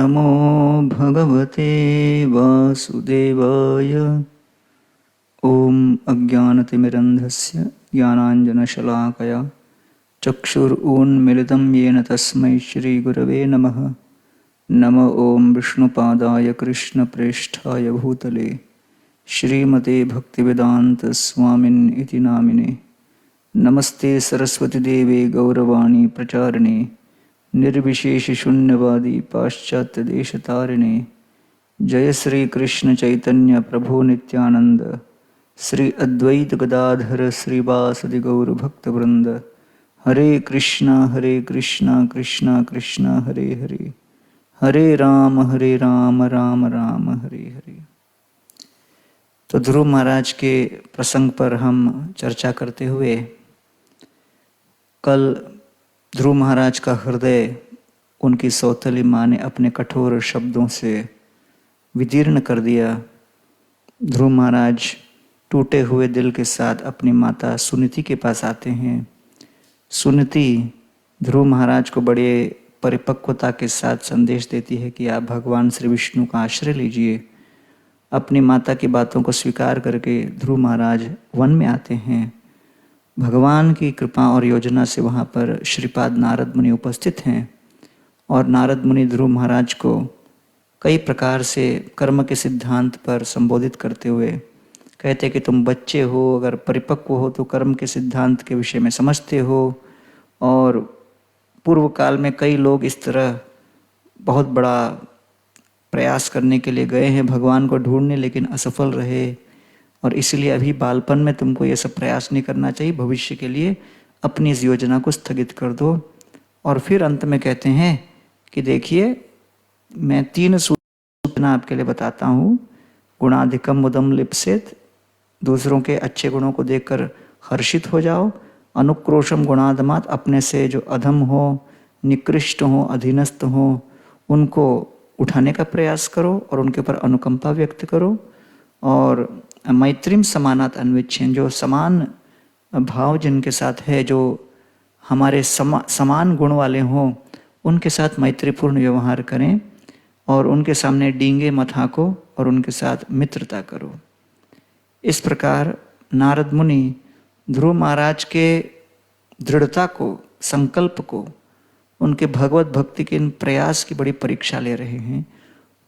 नमो भगवते वासुदेवाय। ॐ अज्ञानतिमिरन्धस्य ज्ञानाञ्जनशलाकया चक्षुरुन्मिलितं येन तस्मै श्रीगुरवे नमः। नमो ॐ विष्णुपादाय कृष्णप्रेष्ठाय भूतले श्रीमते भक्तिवेदान्तस्वामिन् इति नामिने। नमस्ते सरस्वतीदेवे गौरवाणी प्रचारिणे निर्विशेषशून्यवादी पाश्चात्यदेशतारिणे। जय श्री कृष्ण चैतन्य प्रभु नित्यानंद श्री अद्वैत गदाधर श्रीवासदि गौर भक्तवृंद। हरे कृष्णा कृष्णा कृष्णा हरे हरे, हरे राम राम राम हरे हरे। तो ध्रुव महाराज के प्रसंग पर हम चर्चा करते हुए कल ध्रुव महाराज का हृदय उनकी सौतेली माँ ने अपने कठोर शब्दों से विदीर्ण कर दिया। ध्रुव महाराज टूटे हुए दिल के साथ अपनी माता सुनीति के पास आते हैं। सुनीति ध्रुव महाराज को बड़े परिपक्वता के साथ संदेश देती है कि आप भगवान श्री विष्णु का आश्रय लीजिए। अपनी माता की बातों को स्वीकार करके ध्रुव महाराज वन में आते हैं। भगवान की कृपा और योजना से वहाँ पर श्रीपाद नारद मुनि उपस्थित हैं और नारद मुनि ध्रुव महाराज को कई प्रकार से कर्म के सिद्धांत पर संबोधित करते हुए कहते कि तुम बच्चे हो, अगर परिपक्व हो तो कर्म के सिद्धांत के विषय में समझते हो। और पूर्व काल में कई लोग इस तरह बहुत बड़ा प्रयास करने के लिए गए हैं भगवान को ढूंढने, लेकिन असफल रहे, और इसलिए अभी बालपन में तुमको ये सब प्रयास नहीं करना चाहिए। भविष्य के लिए अपनी इस योजना को स्थगित कर दो। और फिर अंत में कहते हैं कि देखिए, मैं 3 सूचना आपके लिए बताता हूँ। गुणाधिकम मुदम लिप्सित, दूसरों के अच्छे गुणों को देखकर हर्षित हो जाओ। अनुक्रोशम गुणादमात, अपने से जो अधम हो, निकृष्ट हो, अधीनस्थ हो, उनको उठाने का प्रयास करो और उनके ऊपर अनुकंपा व्यक्त करो। और मैत्रीम समानात अन्विच्छेन, जो समान भाव जिनके साथ है, जो हमारे समान गुण वाले हों, उनके साथ मैत्रीपूर्ण व्यवहार करें और उनके सामने डींगे मत हाँको और उनके साथ मित्रता करो। इस प्रकार नारद मुनि ध्रुव महाराज के दृढ़ता को, संकल्प को, उनके भगवत भक्ति के इन प्रयास की बड़ी परीक्षा ले रहे हैं।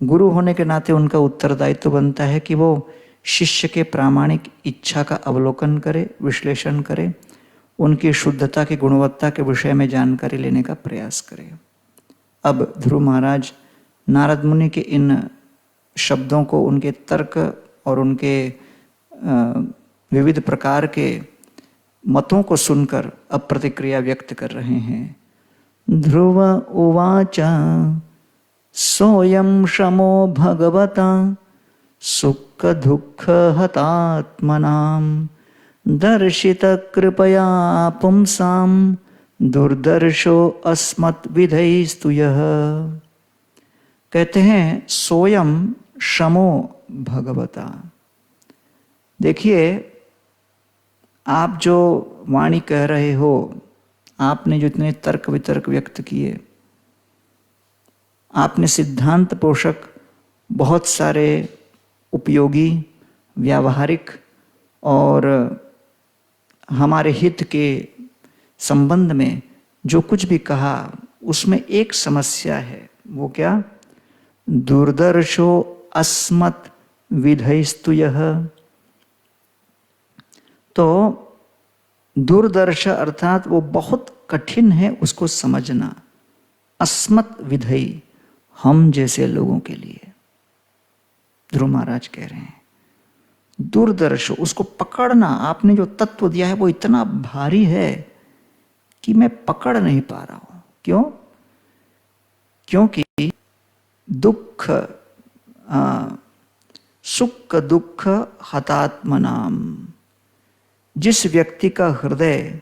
गुरु होने के नाते उनका उत्तरदायित्व बनता है कि वो शिष्य के प्रामाणिक इच्छा का अवलोकन करे, विश्लेषण करे, उनकी शुद्धता की गुणवत्ता के विषय में जानकारी लेने का प्रयास करे। अब ध्रुव महाराज नारद मुनि के इन शब्दों को, उनके तर्क और उनके विविध प्रकार के मतों को सुनकर अब प्रतिक्रिया व्यक्त कर रहे हैं। ध्रुव उवाच सोऽयं शमो भगवता सुख दुःख हतात्मनां दर्शित कृपया पुंसां दुर्दर्शो अस्मत् विधैस्तु यः। कहते हैं सोयम शमो भगवता। देखिए, आप जो वाणी कह रहे हो, आपने जो इतने तर्क वितर्क व्यक्त किए, आपने सिद्धांत पोषक बहुत सारे उपयोगी, व्यावहारिक और हमारे हित के संबंध में जो कुछ भी कहा, उसमें एक समस्या है। वो क्या? दुर्दर्शो अस्मत् विधैस्तु यः। तो दुर्दर्श अर्थात वो बहुत कठिन है उसको समझना। अस्मत् विधेय, हम जैसे लोगों के लिए। ध्रुव महाराज कह रहे हैं दुर्दर्श, उसको पकड़ना, आपने जो तत्व दिया है वो इतना भारी है कि मैं पकड़ नहीं पा रहा हूं। क्यों? क्योंकि दुख, सुख दुख हतात्मनाम, जिस व्यक्ति का हृदय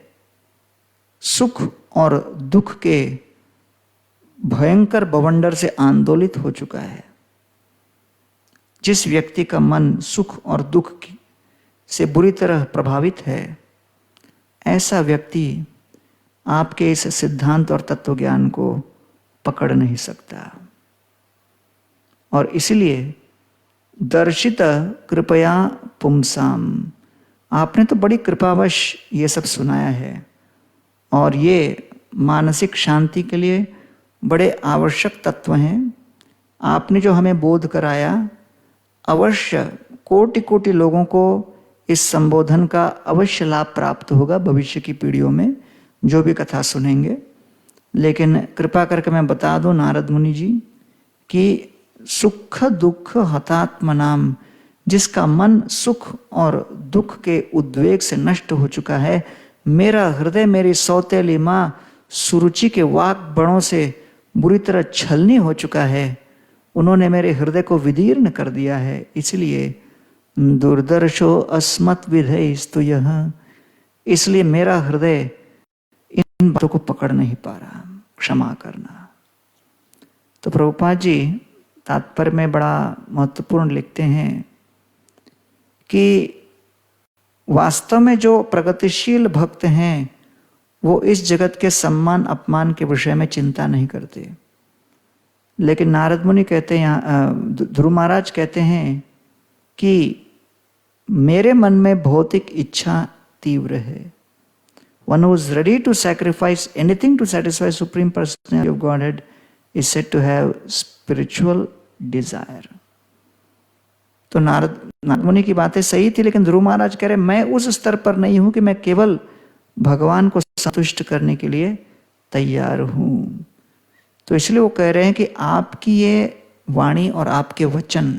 सुख और दुख के भयंकर बवंडर से आंदोलित हो चुका है, जिस व्यक्ति का मन सुख और दुख से बुरी तरह प्रभावित है, ऐसा व्यक्ति आपके इस सिद्धांत और तत्व ज्ञान को पकड़ नहीं सकता। और इसलिए दर्शित कृपया पुंसाम, आपने तो बड़ी कृपावश ये सब सुनाया है और ये मानसिक शांति के लिए बड़े आवश्यक तत्व हैं। आपने जो हमें बोध कराया, अवश्य कोटि कोटि लोगों को इस संबोधन का अवश्य लाभ प्राप्त होगा भविष्य की पीढ़ियों में जो भी कथा सुनेंगे। लेकिन कृपा करके मैं बता दूं नारद मुनि जी कि सुख दुख हतात्मनाम, जिसका मन सुख और दुख के उद्वेग से नष्ट हो चुका है, मेरा हृदय मेरी सौतेली माँ सुरुचि के वाक बणों से बुरी तरह छलनी हो चुका है, उन्होंने मेरे हृदय को विदीर्ण कर दिया है। इसलिए दुर्दर्शो अस्मत् विधेस्तु यह, इसलिए मेरा हृदय इन बातों को पकड़ नहीं पा रहा, क्षमा करना। तो प्रभुपाद जी तात्पर्य में बड़ा महत्वपूर्ण लिखते हैं कि वास्तव में जो प्रगतिशील भक्त हैं वो इस जगत के सम्मान अपमान के विषय में चिंता नहीं करते। लेकिन नारद मुनि कहते हैं, ध्रुव महाराज कहते हैं कि मेरे मन में भौतिक इच्छा तीव्र है। One who is ready to sacrifice anything to satisfy Supreme Personality of Godhead is said to have spiritual desire. तो नारद मुनि की बातें सही थी, लेकिन ध्रुव महाराज कह रहे मैं उस स्तर पर नहीं हूं कि मैं केवल भगवान को संतुष्ट करने के लिए तैयार हूं। तो इसलिए वो कह रहे हैं कि आपकी ये वाणी और आपके वचन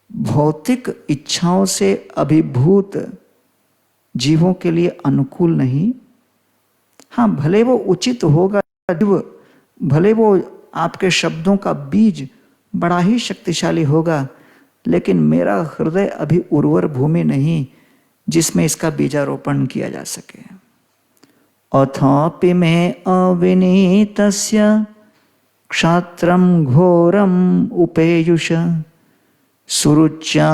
भौतिक इच्छाओं से अभिभूत जीवों के लिए अनुकूल नहीं। हाँ, भले वो उचित होगा, भले वो आपके शब्दों का बीज बड़ा ही शक्तिशाली होगा, लेकिन मेरा हृदय अभी उर्वर भूमि नहीं जिसमें इसका बीजारोपण किया जा सके। अथापि मे अविनीतस्य क्षात्रम घोरम उपेयुष सुरुच्या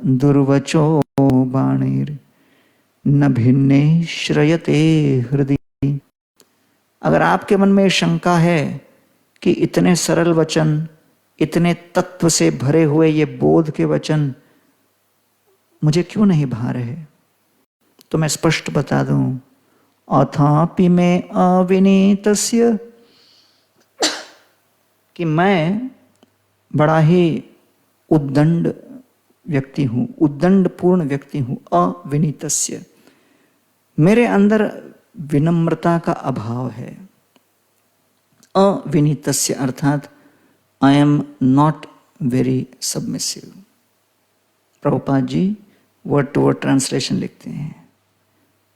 दुर्वचो बाणीर न भिन्ने श्रयते हृदय। अगर आपके मन में शंका है कि इतने सरल वचन, इतने तत्व से भरे हुए ये बोध के वचन मुझे क्यों नहीं भा रहे, तो मैं स्पष्ट बता दूं, अथापि में अविनीतस्य, कि मैं बड़ा ही उद्दंड व्यक्ति हूं, उद्दंड पूर्ण व्यक्ति हूं। अविनीतस्य, मेरे अंदर विनम्रता का अभाव है। अविनीतस्य अर्थात I am not very submissive. Prabhupada ji word to word translation लिखते हैं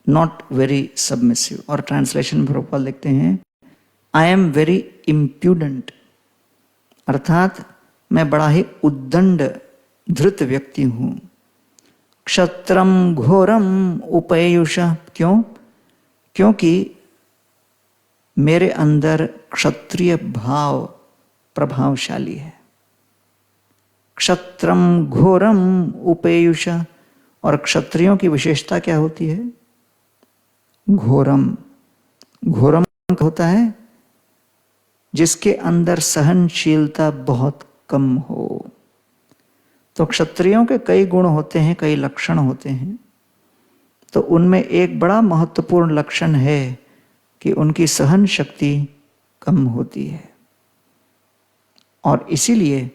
नॉट वेरी सबमिसिव, और ट्रांसलेशन में प्रभुपाद लिखते हैं आई एम वेरी इम्प्यूडेंट, अर्थात मैं बड़ा ही उद्दंड धृत व्यक्ति हूं। क्षत्रम घोरम उपेयुष, क्यों? क्योंकि मेरे अंदर क्षत्रिय भाव प्रभावशाली है। क्षत्रम घोरम उपेयुष, और क्षत्रियों की विशेषता क्या होती है? घोरम, घोरम होता है जिसके अंदर सहनशीलता बहुत कम हो। तो क्षत्रियों के कई गुण होते हैं, कई लक्षण होते हैं, तो उनमें एक बड़ा महत्वपूर्ण लक्षण है कि उनकी सहन शक्ति कम होती है, और इसीलिए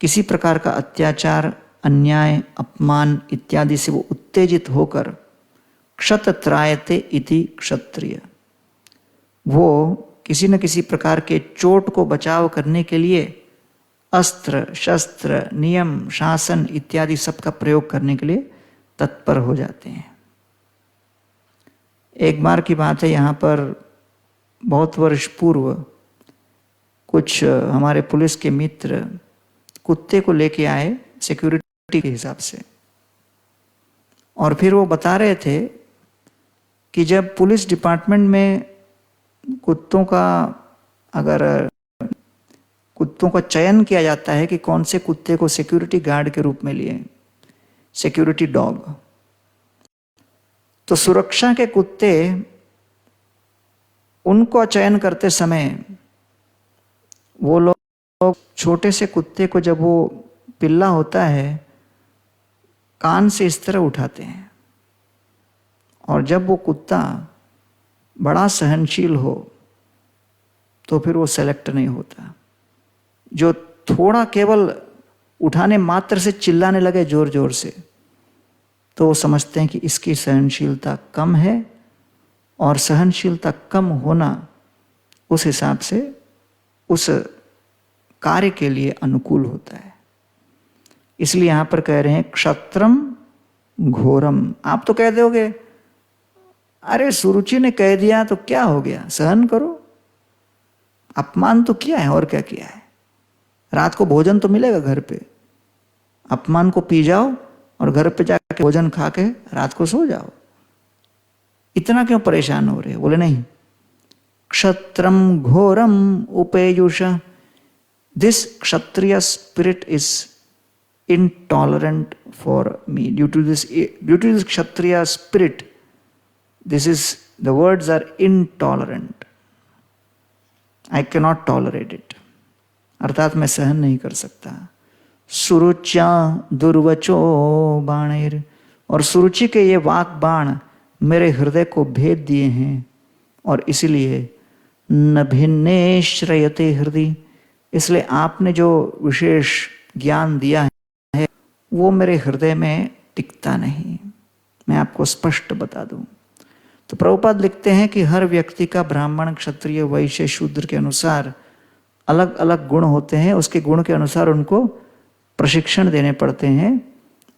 किसी प्रकार का अत्याचार, अन्याय, अपमान इत्यादि से वो उत्तेजित होकर क्षतत्रायते इति क्षत्रिय, वो किसी न किसी प्रकार के चोट को बचाव करने के लिए अस्त्र शस्त्र नियम शासन इत्यादि सब का प्रयोग करने के लिए तत्पर हो जाते हैं। एक बार की बात है, यहाँ पर बहुत वर्ष पूर्व कुछ हमारे पुलिस के मित्र कुत्ते को लेके आए सिक्योरिटी के हिसाब से, और फिर वो बता रहे थे कि जब पुलिस डिपार्टमेंट में कुत्तों का चयन किया जाता है कि कौन से कुत्ते को सिक्योरिटी गार्ड के रूप में लिए, सिक्योरिटी डॉग, तो सुरक्षा के कुत्ते उनको चयन करते समय वो लोग और छोटे से कुत्ते को जब वो पिल्ला होता है कान से इस तरह उठाते हैं, और जब वो कुत्ता बड़ा सहनशील हो तो फिर वो सेलेक्ट नहीं होता। जो थोड़ा केवल उठाने मात्र से चिल्लाने लगे जोर जोर से, तो वो समझते हैं कि इसकी सहनशीलता कम है, और सहनशीलता कम होना उस हिसाब से उस कार्य के लिए अनुकूल होता है। इसलिए यहां पर कह रहे हैं क्षत्रम घोरम। आप तो कह दोगे अरे सुरुचि ने कह दिया तो क्या हो गया, सहन करो, अपमान तो किया है और क्या किया है, रात को भोजन तो मिलेगा घर पे, अपमान को पी जाओ और घर पे जाके भोजन खा के रात को सो जाओ, इतना क्यों परेशान हो रहे हो? बोले नहीं, क्षत्रम घोरम उपेयुष, this Kshatriya spirit is intolerant for me. Due to this kshatriya spirit, the words are intolerant. I cannot tolerate it. अर्थात मैं सहन नहीं कर सकता। सुरुच्या दुर्वचो बाणेर, और सुरुचि के ये वाक बाण मेरे हृदय को भेद दिए हैं, और इसलिए न भिन्ने श्रयते हृदय, इसलिए आपने जो विशेष ज्ञान दिया है वो मेरे हृदय में टिकता नहीं। मैं आपको स्पष्ट बता दूं तो प्रभुपाद लिखते हैं कि हर व्यक्ति का ब्राह्मण, क्षत्रिय, वैश्य, शूद्र के अनुसार अलग अलग गुण होते हैं, उसके गुण के अनुसार उनको प्रशिक्षण देने पड़ते हैं,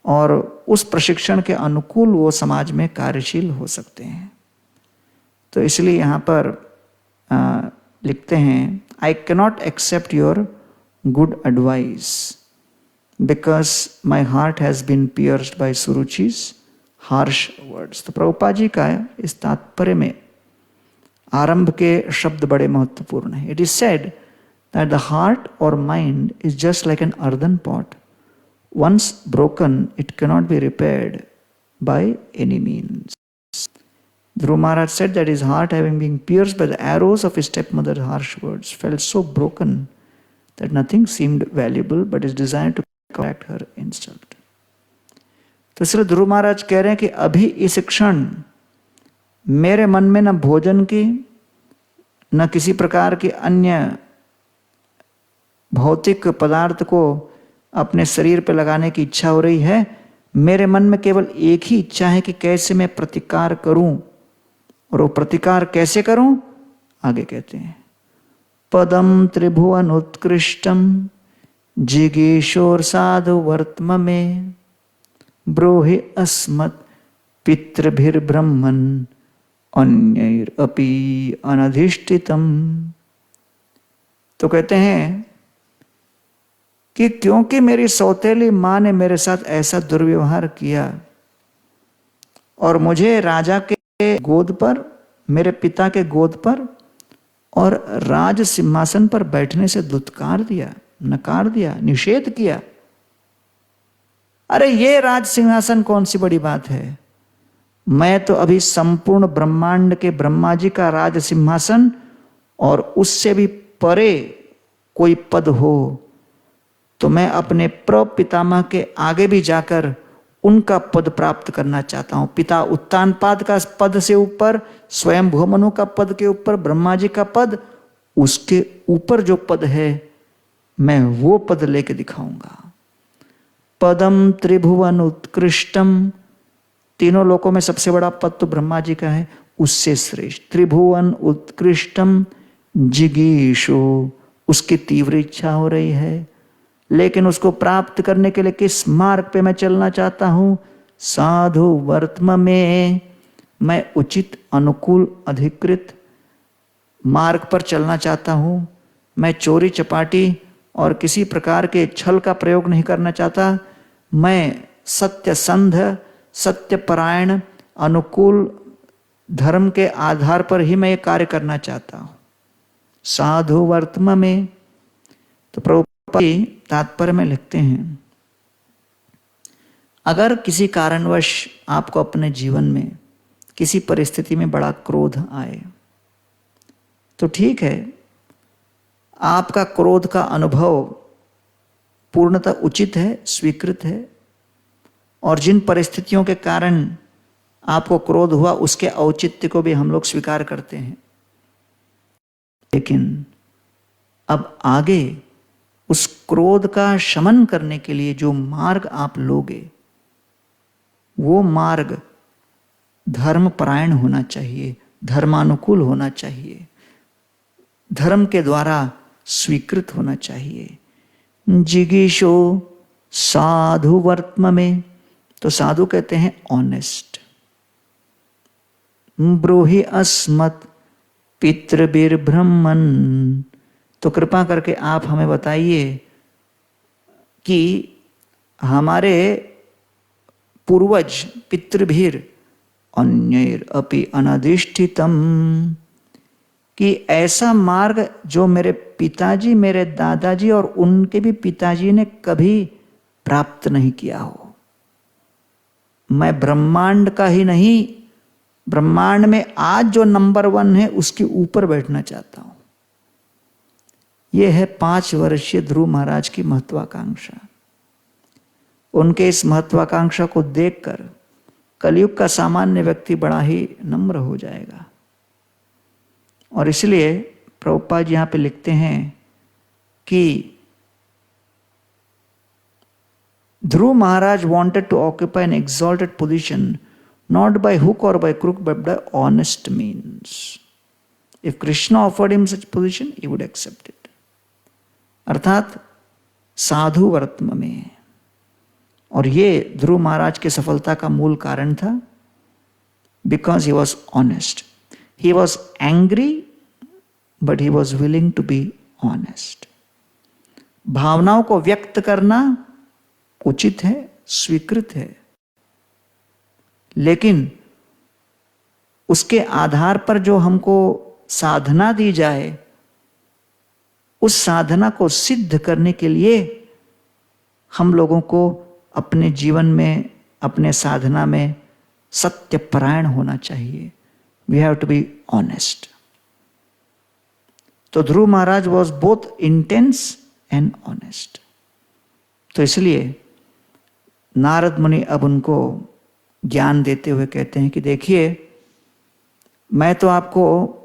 और उस प्रशिक्षण के अनुकूल वो समाज में कार्यशील हो सकते हैं। तो इसलिए यहाँ पर लिखते हैं, I cannot accept your good advice because my heart has been pierced by Suruchi's harsh words. तो प्रभुपाद जी का इस तात्पर्य में आरंभ के शब्द बड़े महत्वपूर्ण हैं। It is said that the heart or mind is just like an earthen pot. Once broken, it cannot be repaired by any means. Dhruv Maharaj said that his heart, having been pierced by the arrows of his stepmother's harsh words, felt so broken that nothing seemed valuable but his desire to correct her insult. तो इसलिए ध्रुव महाराज कह रहे हैं कि अभी इस क्षण मेरे मन में न भोजन की, न किसी प्रकार की अन्य भौतिक पदार्थ को अपने शरीर पर लगाने की इच्छा हो रही है। मेरे मन में केवल एक ही इच्छा है कि कैसे मैं प्रतिकार करूं, और वो प्रतिकार कैसे करूं आगे कहते हैं, पदम त्रिभुवन उत्कृष्टम जिगीशोर साधु वर्तम में ब्रोहि अस्मत् पितृभिर्ब्रह्मन् अन्यैरपि अनधिष्ठितम्। तो कहते हैं कि क्योंकि मेरी सौतेली मां ने मेरे साथ ऐसा दुर्व्यवहार किया और मुझे राजा के गोद पर, मेरे पिता के गोद पर और राज सिंहासन पर बैठने से दुत्कार दिया, नकार दिया, निषेध किया। अरे ये राज सिंहासन कौन सी बड़ी बात है, मैं तो अभी संपूर्ण ब्रह्मांड के ब्रह्मा जी का राज सिंहासन और उससे भी परे कोई पद हो तो मैं अपने प्रपितामह के आगे भी जाकर उनका पद प्राप्त करना चाहता हूं। पिता उत्तानपाद का पद से ऊपर, स्वयं भूमनु का पद के ऊपर ब्रह्मा जी का पद, उसके ऊपर जो पद है मैं वो पद लेके दिखाऊंगा। पदम त्रिभुवन उत्कृष्टम, तीनों लोकों में सबसे बड़ा पद तो ब्रह्मा जी का है, उससे श्रेष्ठ त्रिभुवन उत्कृष्टम जिगीषु, उसकी तीव्र इच्छा हो रही है, लेकिन उसको प्राप्त करने के लिए किस मार्ग पे मैं चलना चाहता हूं, साधु वर्तम में, मैं उचित अनुकूल अधिकृत मार्ग पर चलना चाहता हूं। मैं चोरी चपाटी और किसी प्रकार के छल का प्रयोग नहीं करना चाहता। मैं सत्य संध, सत्य परायण, अनुकूल धर्म के आधार पर ही मैं ये कार्य करना चाहता हूं। साधु वर्तम में, तो प्रभुपाद तात्पर्य में लिखते हैं, अगर किसी कारणवश आपको अपने जीवन में किसी परिस्थिति में बड़ा क्रोध आए तो ठीक है, आपका क्रोध का अनुभव पूर्णतः उचित है, स्वीकृत है, और जिन परिस्थितियों के कारण आपको क्रोध हुआ उसके औचित्य को भी हम लोग स्वीकार करते हैं। लेकिन अब आगे उस क्रोध का शमन करने के लिए जो मार्ग आप लोगे, वो मार्ग धर्मपरायण होना चाहिए, धर्मानुकूल होना चाहिए, धर्म के द्वारा स्वीकृत होना चाहिए। जिगीषो साधु वर्त्म में, तो साधु कहते हैं ऑनेस्ट। ब्रूहि अस्मत् पितृभिर्ब्रह्मन्, तो कृपा करके आप हमें बताइए कि हमारे पूर्वज पितृभिर अन्यैर अपि अनधिष्ठितम, कि ऐसा मार्ग जो मेरे पिताजी, मेरे दादाजी और उनके भी पिताजी ने कभी प्राप्त नहीं किया हो। मैं ब्रह्मांड का ही नहीं, ब्रह्मांड में आज जो नंबर 1 है उसके ऊपर बैठना चाहता हूं। यह है 5 वर्षीय ध्रुव महाराज की महत्वाकांक्षा। उनके इस महत्वाकांक्षा को देखकर कलयुग का सामान्य व्यक्ति बड़ा ही नम्र हो जाएगा। और इसलिए प्रभुपाद जी यहां पे लिखते हैं कि ध्रुव महाराज wanted to occupy an exalted position not by hook or by crook but by honest means. If Krishna offered him such position, he would accept it. अर्थात साधु वर्त्म में। और ये ध्रुव महाराज की सफलता का मूल कारण था, because he was honest. He was angry but he was willing to be honest. भावनाओं को व्यक्त करना उचित है, स्वीकृत है, लेकिन उसके आधार पर जो हमको साधना दी जाए, उस साधना को सिद्ध करने के लिए हम लोगों को अपने जीवन में, अपने साधना में सत्यपरायण होना चाहिए। We have to be honest. तो Dhruv Maharaj was both intense and honest. तो इसलिए नारद मुनि अब उनको ज्ञान देते हुए कहते हैं कि देखिए, मैं तो आपको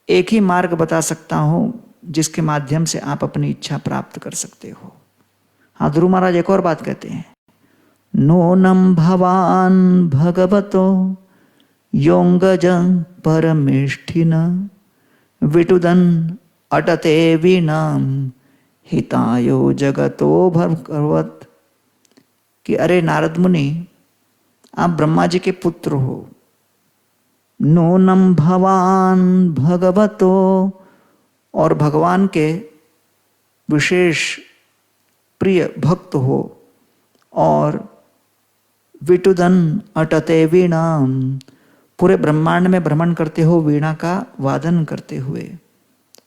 एक ही मार्ग बता सकता हूं जिसके माध्यम से आप अपनी इच्छा प्राप्त कर सकते हो। हाँ, ध्रुव महाराज एक और बात कहते हैं, नूनम भवान भगवतो योंगज परमेष्ठिन विटुदन अटते वीणाम हितायो जगतो भगवत। कि अरे नारद मुनि, आप ब्रह्मा जी के पुत्र हो। नूनम भवान भगवतो, और भगवान के विशेष प्रिय भक्त हो, और विटुदन अटते वीणाम, पूरे ब्रह्मांड में भ्रमण करते हो वीणा का वादन करते हुए,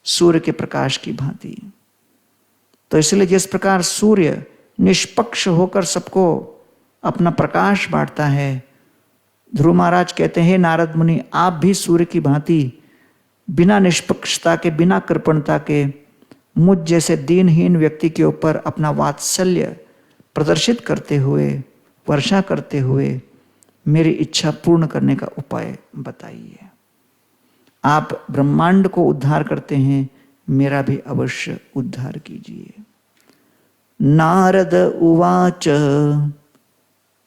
सूर्य के प्रकाश की भांति। तो इसलिए जिस प्रकार सूर्य निष्पक्ष होकर सबको अपना प्रकाश बांटता है, ध्रुव महाराज कहते हैं, नारद मुनि, आप भी सूर्य की भांति बिना निष्पक्षता के, बिना कृपणता के मुझ जैसे दीनहीन व्यक्ति के ऊपर अपना वात्सल्य प्रदर्शित करते हुए, वर्षा करते हुए मेरी इच्छा पूर्ण करने का उपाय बताइए। आप ब्रह्मांड को उद्धार करते हैं, मेरा भी अवश्य उद्धार कीजिए। नारद उवाच,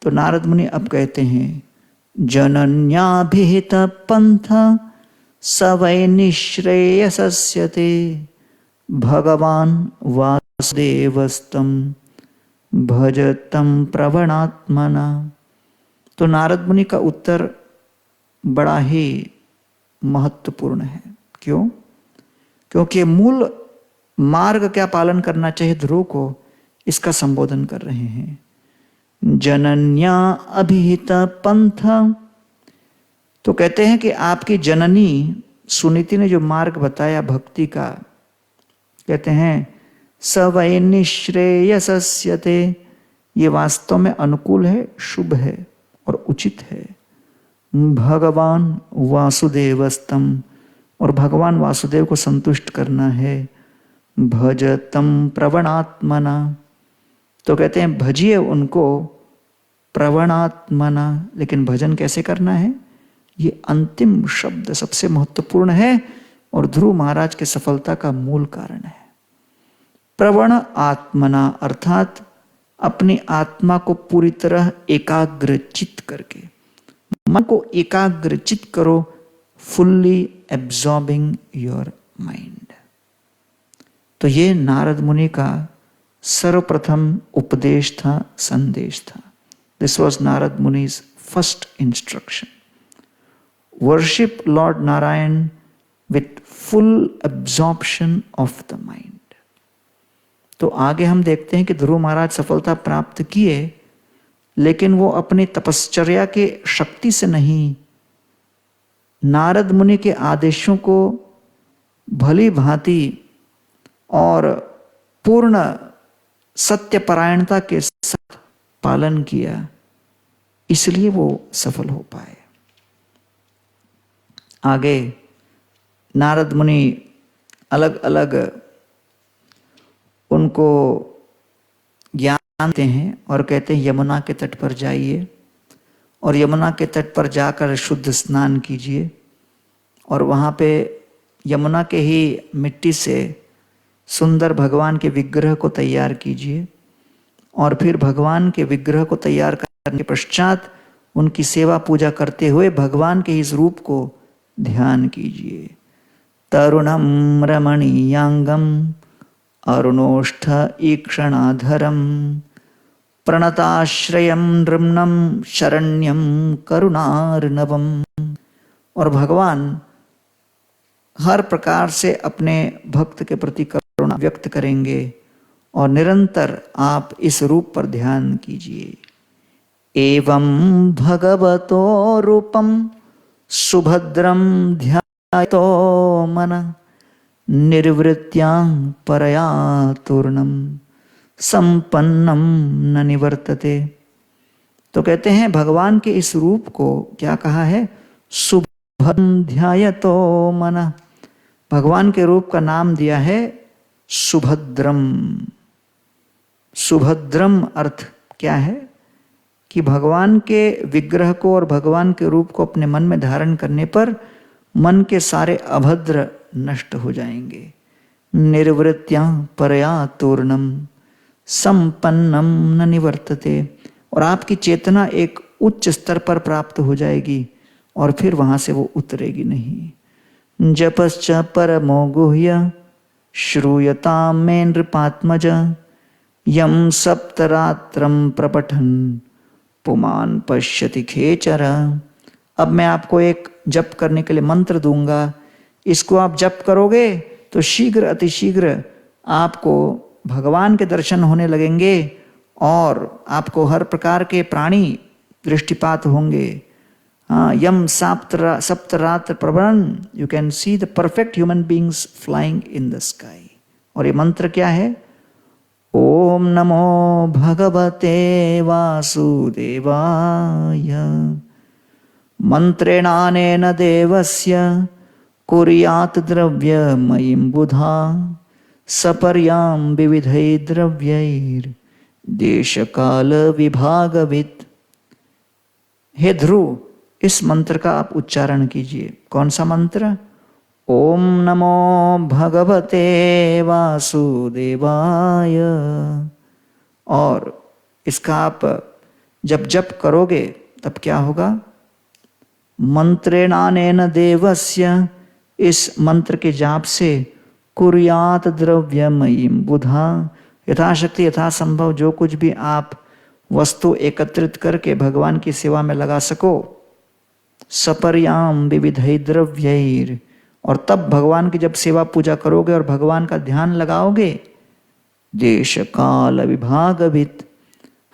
तो नारद मुनि अब कहते हैं, जनन्याभिहित पंथ स वै निःश्रेयसस्यते भगवान वासुदेवस्तं भजतं प्रवणात्मना। तो नारद मुनि का उत्तर बड़ा ही महत्वपूर्ण है। क्यों? क्योंकि मूल मार्ग क्या पालन करना चाहिए ध्रुव को, इसका संबोधन कर रहे हैं। जनन्या अभिहित पंथ, तो कहते हैं कि आपकी जननी सुनीति ने जो मार्ग बताया भक्ति का, कहते हैं स वै निःश्रेयसस्यते, ये वास्तव में अनुकूल है, शुभ है और उचित है। भगवान वासुदेवस्तम, और भगवान वासुदेव को संतुष्ट करना है। भजतं प्रवणात्मना। तो कहते हैं भजिए उनको प्रवणात्मना। लेकिन भजन कैसे करना है, ये अंतिम शब्द सबसे महत्वपूर्ण है और ध्रुव महाराज के सफलता का मूल कारण है। प्रवण आत्मना अर्थात अपनी आत्मा को पूरी तरह एकाग्रचित करके, मन को एकाग्रचित करो, फुल्ली एब्जॉर्बिंग योर माइंड। तो ये नारद मुनि का सर्वप्रथम उपदेश था, संदेश था। This was Narad Muni's first instruction. Worship Lord Narayan with full absorption of the mind. तो आगे हम देखते हैं कि ध्रुव महाराज सफलता प्राप्त किए, लेकिन वो अपनी तपश्चर्या के शक्ति से नहीं, नारद मुनि के आदेशों को भली भांति और पूर्ण सत्यपरायणता के साथ पालन किया, इसलिए वो सफल हो पाए। आगे नारद मुनि अलग अलग उनको ज्ञान देते हैं और कहते हैं यमुना के तट पर जाइए और यमुना के तट पर जाकर शुद्ध स्नान कीजिए और वहाँ पे यमुना के ही मिट्टी से सुंदर भगवान के विग्रह को तैयार कीजिए और फिर भगवान के विग्रह को तैयार करने के पश्चात उनकी सेवा पूजा करते हुए भगवान के इस रूप को ध्यान कीजिए। तरुणम रमणीयांगम अरुणोष्ठ ईक्षणाधरम प्रणताश्रयम नृम्णम शरण्यम करुणार्णवम। और भगवान हर प्रकार से अपने भक्त के प्रति करुणा व्यक्त करेंगे और निरंतर आप इस रूप पर ध्यान कीजिए। एवं भगवतो रूपम सुभद्रम ध्यायतो मन निर्वृत्यां परया तूर्णम संपन्नम न निवर्तते। तो कहते हैं भगवान के इस रूप को क्या कहा है, सुभद्रम ध्यायतो मन। भगवान के रूप का नाम दिया है सुभद्रम। सुभद्रम अर्थ क्या है कि भगवान के विग्रह को और भगवान के रूप को अपने मन में धारण करने पर मन के सारे अभद्र नष्ट हो जाएंगे। निर्वृत्यां परया तूर्णम संपन्नम न निवर्तते। और आपकी चेतना एक उच्च स्तर पर प्राप्त हो जाएगी और फिर वहां से वो उतरेगी नहीं। जपश्च परमो गुह्य श्रूयतां मे नृपात्मज यम सप्तरात्रं प्रपठन् पुमान् पश्यति खेचर। अब मैं आपको एक जप करने के लिए मंत्र दूंगा, इसको आप जप करोगे तो शीघ्र अतिशीघ्र आपको भगवान के दर्शन होने लगेंगे और आपको हर प्रकार के प्राणी दृष्टिपात होंगे। यम सप्तरात्र प्रवरण, you can see the perfect human beings flying in the sky. और ये मंत्र क्या है, ओम नमो भगवते वासुदेवाय मंत्रेणानेन देवस्य कुर्यात् द्रव्यमयीं बुधा सपर्यां विविधै द्रव्यैर् देशकाल विभागवित्। हे ध्रुव, इस मंत्र का आप उच्चारण कीजिए। कौन सा मंत्र, ओम नमो भगवते वासुदेवाय। और इसका आप जब जप करोगे तब क्या होगा, मंत्रेणानेन देवस्य, इस मंत्र के जाप से कुर्यात द्रव्यमयीं बुधा, यथाशक्ति यथासंभव जो कुछ भी आप वस्तु एकत्रित करके भगवान की सेवा में लगा सको। सपर्याम विविधै द्रव्यैर, और तब भगवान की जब सेवा पूजा करोगे और भगवान का ध्यान लगाओगे, देश काल विभागवित्।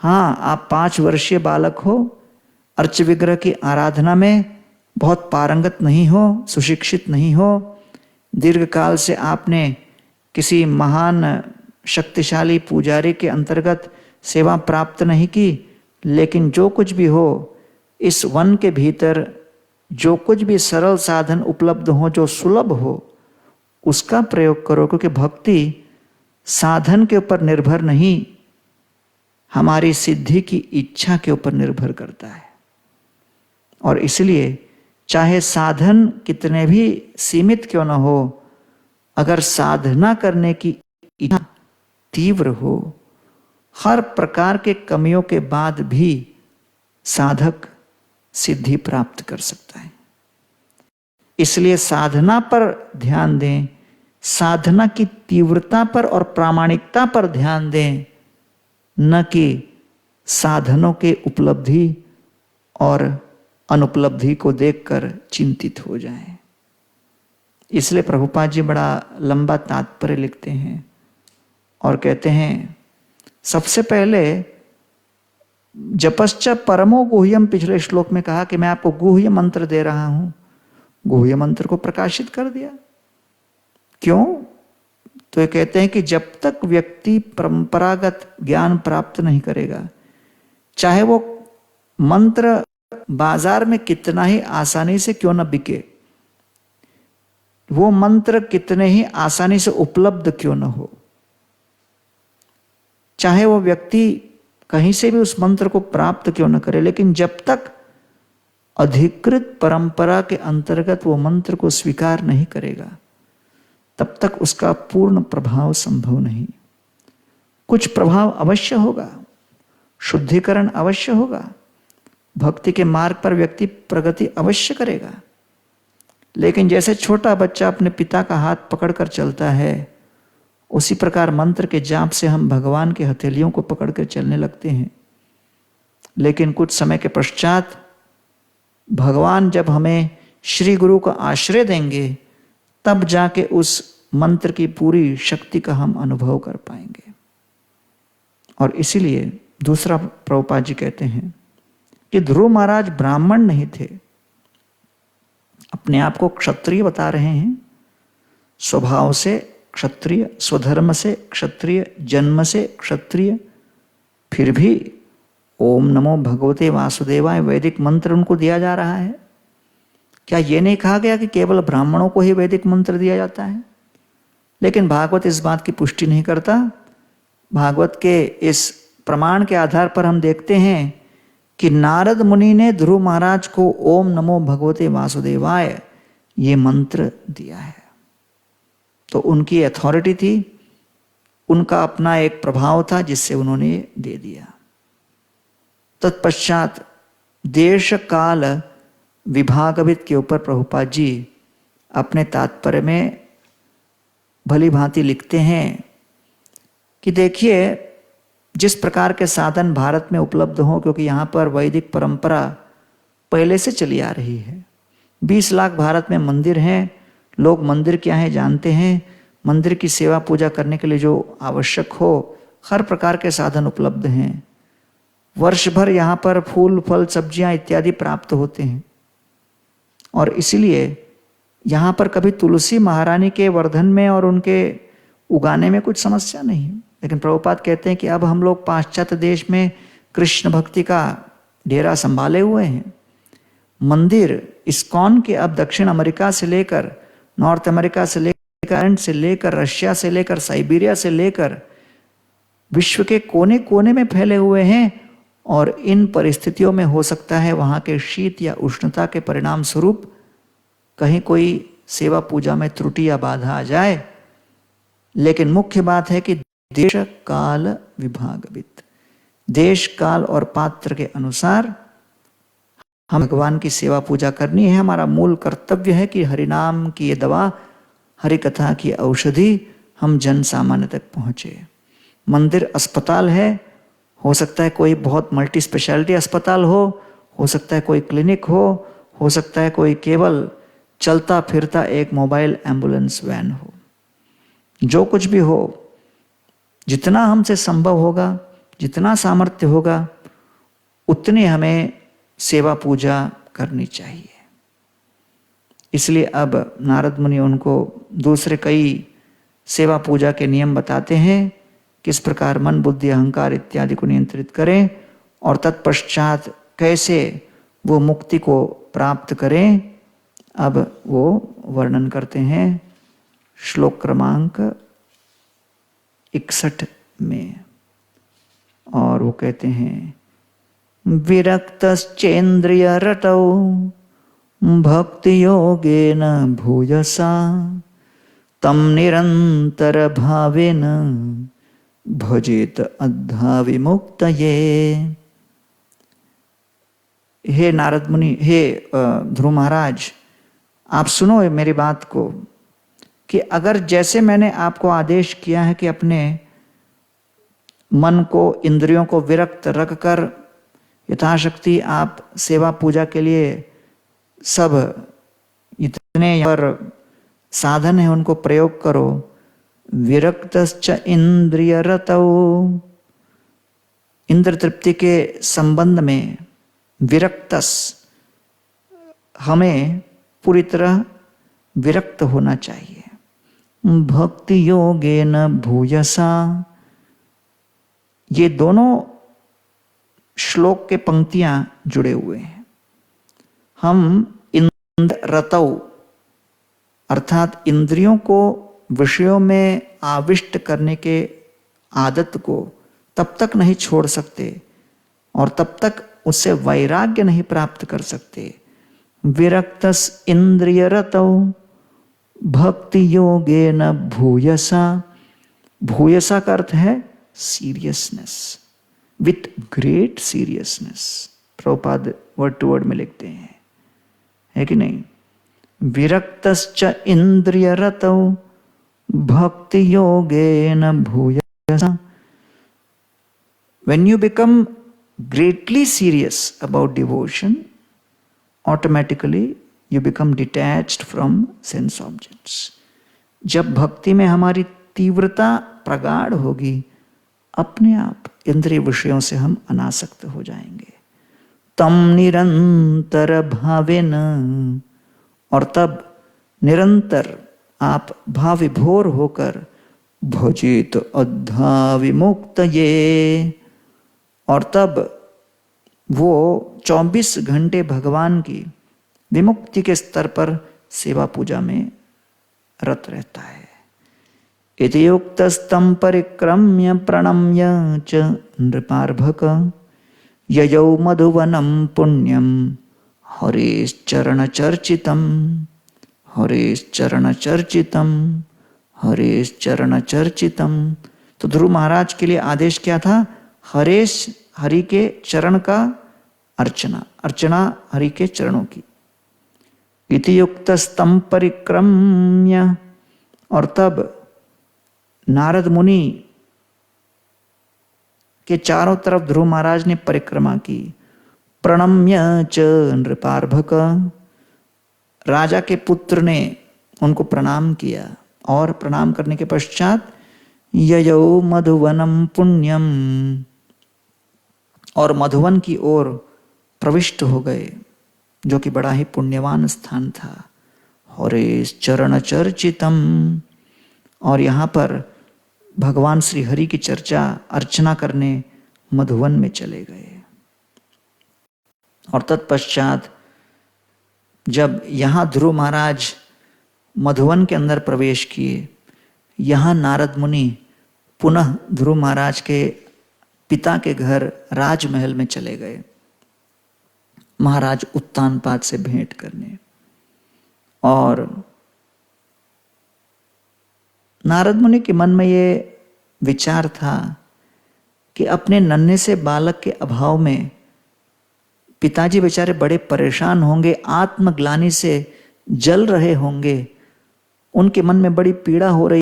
हाँ, आप 5 वर्षीय बालक हो, अर्च विग्रह की आराधना में बहुत पारंगत नहीं हो, सुशिक्षित नहीं हो, दीर्घ काल से आपने किसी महान शक्तिशाली पुजारी के अंतर्गत सेवा प्राप्त नहीं की, लेकिन जो कुछ भी हो, इस वन के भीतर जो कुछ भी सरल साधन उपलब्ध हो, जो सुलभ हो, उसका प्रयोग करो, क्योंकि भक्ति साधन के ऊपर निर्भर नहीं, हमारी सिद्धि की इच्छा के ऊपर निर्भर करता है। और इसलिए चाहे साधन कितने भी सीमित क्यों न हो, अगर साधना करने की इच्छा तीव्र हो, हर प्रकार के कमियों के बाद भी साधक सिद्धि प्राप्त कर सकता है। इसलिए साधना पर ध्यान दें, साधना की तीव्रता पर और प्रामाणिकता पर ध्यान दें, न कि साधनों के उपलब्धि और अनुपलब्धि को देखकर चिंतित हो जाएं। इसलिए प्रभुपाद जी बड़ा लंबा तात्पर्य लिखते हैं और कहते हैं, सबसे पहले जपश्च परमो गुह्यम, पिछले श्लोक में कहा कि मैं आपको गुह्य मंत्र दे रहा हूं, गुह्य मंत्र को प्रकाशित कर दिया। क्यों? तो ये कहते हैं कि जब तक व्यक्ति परंपरागत ज्ञान प्राप्त नहीं करेगा, चाहे वो मंत्र बाजार में कितना ही आसानी से क्यों न बिके, वो मंत्र कितने ही आसानी से उपलब्ध क्यों न हो, चाहे वो व्यक्ति कहीं से भी उस मंत्र को प्राप्त क्यों न करे, लेकिन जब तक अधिकृत परंपरा के अंतर्गत वो मंत्र को स्वीकार नहीं करेगा, तब तक उसका पूर्ण प्रभाव संभव नहीं। कुछ प्रभाव अवश्य होगा, शुद्धिकरण अवश्य होगा, भक्ति के मार्ग पर व्यक्ति प्रगति अवश्य करेगा। लेकिन जैसे छोटा बच्चा अपने पिता का हाथ पकड़कर चलता है, उसी प्रकार मंत्र के जाप से हम भगवान के हथेलियों को पकड़कर चलने लगते हैं। लेकिन कुछ समय के पश्चात भगवान जब हमें श्री गुरु का आश्रय देंगे, तब जाके उस मंत्र की पूरी शक्ति का हम अनुभव कर पाएंगे। और इसीलिए दूसरा प्रभुपाद जी कहते हैं कि ध्रुव महाराज ब्राह्मण नहीं थे, अपने आप को क्षत्रिय बता रहे हैं, स्वभाव से क्षत्रिय, स्वधर्म से क्षत्रिय, जन्म से क्षत्रिय, फिर भी ओम नमो भगवते वासुदेवाय वैदिक मंत्र उनको दिया जा रहा है। क्या ये नहीं कहा गया कि केवल ब्राह्मणों को ही वैदिक मंत्र दिया जाता है? लेकिन भागवत इस बात की पुष्टि नहीं करता। भागवत के इस प्रमाण के आधार पर हम देखते हैं कि नारद मुनि ने ध्रुव महाराज को ओम नमो भगवते वासुदेवाय ये मंत्र दिया है। तो उनकी अथॉरिटी थी, उनका अपना एक प्रभाव था जिससे उन्होंने दे दिया। तत्पश्चात देश काल विभागविद के ऊपर प्रभुपाद जी अपने तात्पर्य में भली भांति लिखते हैं कि देखिए, जिस प्रकार के साधन भारत में उपलब्ध हों, क्योंकि यहाँ पर वैदिक परंपरा पहले से चली आ रही है। 20 लाख भारत में मंदिर हैं, लोग मंदिर क्या है जानते हैं, मंदिर की सेवा पूजा करने के लिए जो आवश्यक हो हर प्रकार के साधन उपलब्ध हैं। वर्ष भर यहाँ पर फूल फल सब्जियाँ इत्यादि प्राप्त होते हैं, और इसीलिए यहाँ पर कभी तुलसी महारानी के वर्धन में और उनके उगाने में कुछ समस्या नहीं। लेकिन प्रभुपाद कहते हैं कि अब हम लोग पाश्चात्य देश में कृष्ण भक्ति का डेरा संभाले हुए हैं। मंदिर इस्कॉन के अब दक्षिण अमेरिका से लेकर, नॉर्थ अमेरिका से लेकर, इंग्लैंड से लेकर, रशिया से लेकर, साइबेरिया से लेकर विश्व के कोने कोने में फैले हुए हैं। और इन परिस्थितियों में हो सकता है वहाँ के शीत या उष्णता के परिणाम स्वरूप कहीं कोई सेवा पूजा में त्रुटि या बाधा आ जाए, लेकिन मुख्य बात है कि देश काल विभागविद, देश काल और पात्र के अनुसार हम भगवान की सेवा पूजा करनी है। हमारा मूल कर्तव्य है कि हरिनाम की ये दवा, हरि कथा की औषधि हम जन सामान्य तक पहुँचे। मंदिर अस्पताल है, हो सकता है कोई बहुत मल्टी स्पेशलिटी अस्पताल हो सकता है कोई क्लिनिक हो सकता है कोई केवल चलता फिरता एक मोबाइल एम्बुलेंस वैन हो। जो कुछ भी हो, जितना हमसे संभव होगा, जितना सामर्थ्य होगा, उतनी हमें सेवा पूजा करनी चाहिए। इसलिए अब नारद मुनि उनको दूसरे कई सेवा पूजा के नियम बताते हैं, किस प्रकार मन बुद्धि अहंकार इत्यादि को नियंत्रित करें और तत्पश्चात कैसे वो मुक्ति को प्राप्त करें। अब वो वर्णन करते हैं। श्लोक क्रमांक 61 में। और वो कहते हैं विरक्तश्चेन्द्रिय रतौ भक्ति योगेन भूयसा तम निरंतर भावेन भजेत अद्धा विमुक्तये। हे नारद मुनि, हे ध्रुव महाराज, आप सुनो मेरी बात को कि अगर जैसे मैंने आपको आदेश किया है कि अपने मन को, इंद्रियों को विरक्त रखकर यथाशक्ति आप सेवा पूजा के लिए सब इतने पर साधन है उनको प्रयोग करो। विरक्तश्च इंद्रिय रतौ, इंद्र तृप्ति के संबंध में विरक्तस, हमें पूरी तरह विरक्त होना चाहिए। भक्ति योगेन भूयसा, ये दोनों श्लोक के पंक्तियां जुड़े हुए हैं। हम इंद्र रतौ अर्थात इंद्रियों को विषयों में आविष्ट करने के आदत को तब तक नहीं छोड़ सकते और तब तक उससे वैराग्य नहीं प्राप्त कर सकते। विरक्तस इंद्रिय रतौ भक्ति योगेन भूयसा, भूयसा का अर्थ है seriousness, with great seriousness. Prabhupada word to word में लिखते हैं, है कि नहीं? विरक्तश्च इंद्रिय रतौ भक्ति योगेन भूयसा। When you become greatly serious about devotion, automatically you become detached from sense objects. जब भक्ति में हमारी तीव्रता प्रगाढ़ होगी, अपने आप इंद्रिय विषयों से हम अनासक्त हो जाएंगे। तम निरंतर भावेन, और तब निरंतर आप भाव विभोर होकर भजेत अद्धा विमुक्तये, और तब वो 24 घंटे भगवान की विमुक्ति के स्तर पर सेवा पूजा में रत रहता है। इति युक्तस्तं परिक्रम्य प्रणम्य च नृपार्भक ययौ मधुवनं पुण्यं हरेश्चरण चर्चितम्, हरेश्चरण चर्चितम्, हरेश्चरण चर्चितम्। तो ध्रुव महाराज के लिए आदेश क्या था? हरेश, हरि के चरण का अर्चना, अर्चना हरि के चरणों की। इति युक्तस्तं परिक्रम्य, और तब नारद मुनि के चारों तरफ ध्रुव महाराज ने परिक्रमा की। प्रणम्य च नृपार्भक, राजा के पुत्र ने उनको प्रणाम किया, और प्रणाम करने के पश्चात ययौ मधुवनम पुण्यम, और मधुवन की ओर प्रविष्ट हो गए, जो कि बड़ा ही पुण्यवान स्थान था। हरेश चरण चर्चितम, और यहाँ पर भगवान श्री हरि की चर्चा, अर्चना करने मधुवन में चले गए। और तत्पश्चात जब यहाँ ध्रुव महाराज मधुवन के अंदर प्रवेश किए, यहाँ नारद मुनि पुनः ध्रुव महाराज के पिता के घर राजमहल में चले गए, महाराज उत्तानपाद से भेंट करने। और नारद मुनि के मन में ये विचार था कि अपने नन्हे से बालक के अभाव में पिताजी बेचारे बड़े परेशान होंगे, आत्मग्लानि से जल रहे होंगे, उनके मन में बड़ी पीड़ा हो रही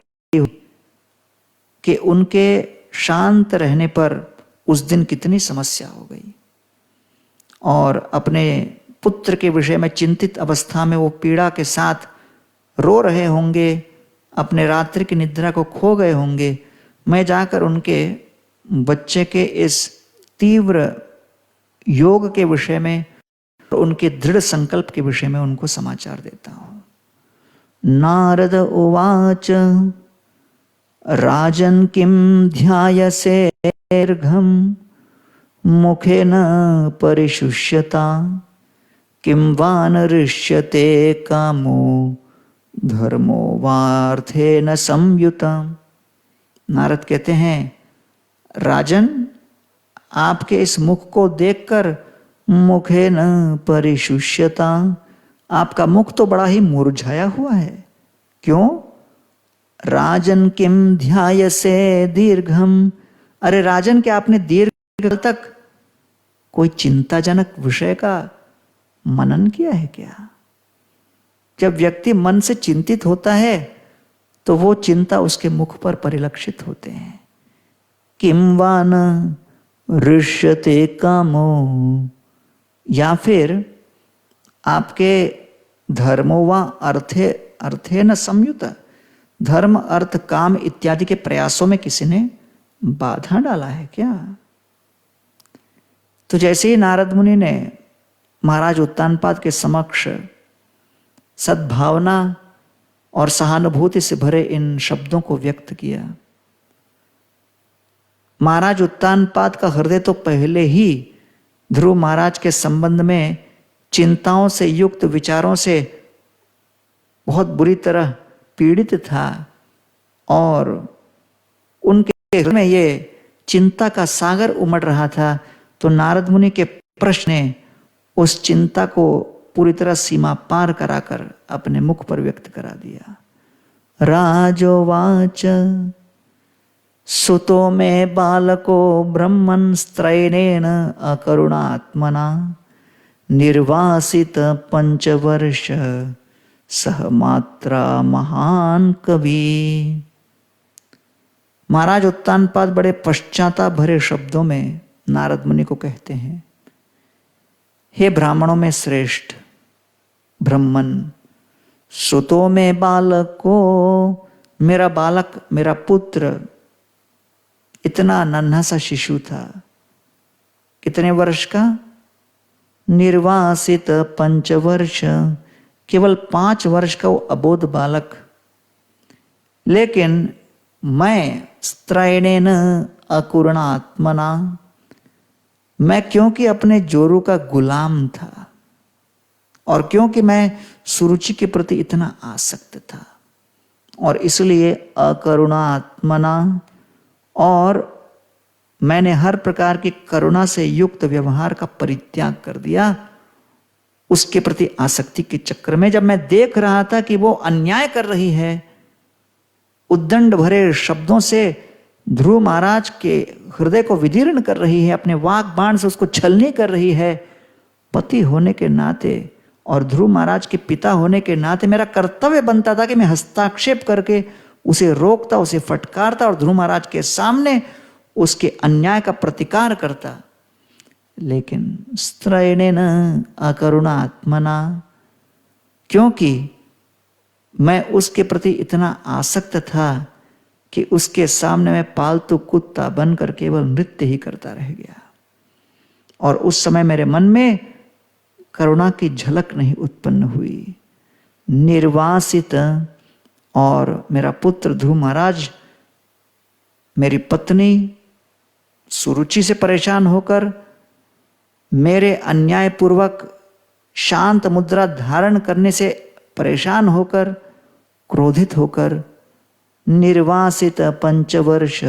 कि उनके शांत रहने पर उस दिन कितनी समस्या हो गई, और अपने पुत्र के विषय में चिंतित अवस्था में वो पीड़ा के साथ रो रहे होंगे, अपने रात्रि की निद्रा को खो गए होंगे। मैं जाकर उनके बच्चे के इस तीव्र योग के विषय में, उनके दृढ़ संकल्प के विषय में उनको समाचार देता हूं। नारद उवाच राजन किम ध्यायसे दीर्घम मुखेन परिशुष्यता किम वा नरिष्यते कामो धर्मो वार्थेन संयुता। नारद कहते हैं, राजन, आपके इस मुख को देखकर मुखे न परिशुष्यता, आपका मुख तो बड़ा ही मुरझाया हुआ है। क्यों? राजन किम ध्यायसे दीर्घम, अरे राजन, क्या आपने दीर्घ काल तक कोई चिंताजनक विषय का मनन किया है क्या? जब व्यक्ति मन से चिंतित होता है तो वो चिंता उसके मुख पर परिलक्षित होते हैं। किम वा न ऋष्यते कामो, या फिर आपके धर्मो वा अर्थे न संयुत, धर्म अर्थ काम इत्यादि के प्रयासों में किसी ने बाधा डाला है क्या? तो जैसे ही नारद मुनि ने महाराज उत्तानपाद के समक्ष सद्भावना और सहानुभूति से भरे इन शब्दों को व्यक्त किया, महाराज उत्तानपाद का हृदय तो पहले ही ध्रुव महाराज के संबंध में चिंताओं से युक्त विचारों से बहुत बुरी तरह पीड़ित था, और उनके हृदय में ये चिंता का सागर उमड़ रहा था। तो नारद मुनि के प्रश्न ने उस चिंता को पूरी तरह सीमा पार कराकर अपने मुख पर व्यक्त करा दिया। राजोवाच सुतो में बालको ब्रह्मन् स्त्रैणेन अकरुणात्मना निर्वासित पंचवर्ष सह मात्रा महान कवि। महाराज उत्तानपाद बड़े पश्चाताप भरे शब्दों में नारद मुनि को कहते हैं, हे ब्राह्मणों में श्रेष्ठ ब्रह्मन, सुतो में बालको, मेरा बालक, मेरा पुत्र इतना नन्हा सा शिशु था, कितने वर्ष का? निर्वासित पंचवर्ष, केवल 5 वर्ष का वो अबोध बालक। लेकिन मैं स्त्रैणेन अकुर्णात्मना, मैं क्योंकि अपने जोरू का गुलाम था और क्योंकि मैं सुरुचि के प्रति इतना आसक्त था, और इसलिए अकरुणात्मना, और मैंने हर प्रकार की करुणा से युक्त व्यवहार का परित्याग कर दिया। उसके प्रति आसक्ति के चक्कर में जब मैं देख रहा था कि वो अन्याय कर रही है, उद्दंड भरे शब्दों से ध्रुव महाराज के हृदय को विदीर्ण कर रही है, अपने वाक बाण से उसको छलनी कर रही है, पति होने के नाते और ध्रुव महाराज के पिता होने के नाते मेरा कर्तव्य बनता था कि मैं हस्ताक्षेप करके उसे रोकता, उसे फटकारता और ध्रुव महाराज के सामने उसके अन्याय का प्रतिकार करता। लेकिन स्त्रैणेन अकरुणात्मना, क्योंकि मैं उसके प्रति इतना आसक्त था कि उसके सामने मैं पालतू कुत्ता बनकर केवल नृत्य ही करता रह गया, और उस समय मेरे मन में करुणा की झलक नहीं उत्पन्न हुई। निर्वासित, और मेरा पुत्र ध्रुव महाराज मेरी पत्नी सुरुचि से परेशान होकर, मेरे अन्यायपूर्वक शांत मुद्रा धारण करने से परेशान होकर, क्रोधित होकर, निर्वासित पंचवर्ष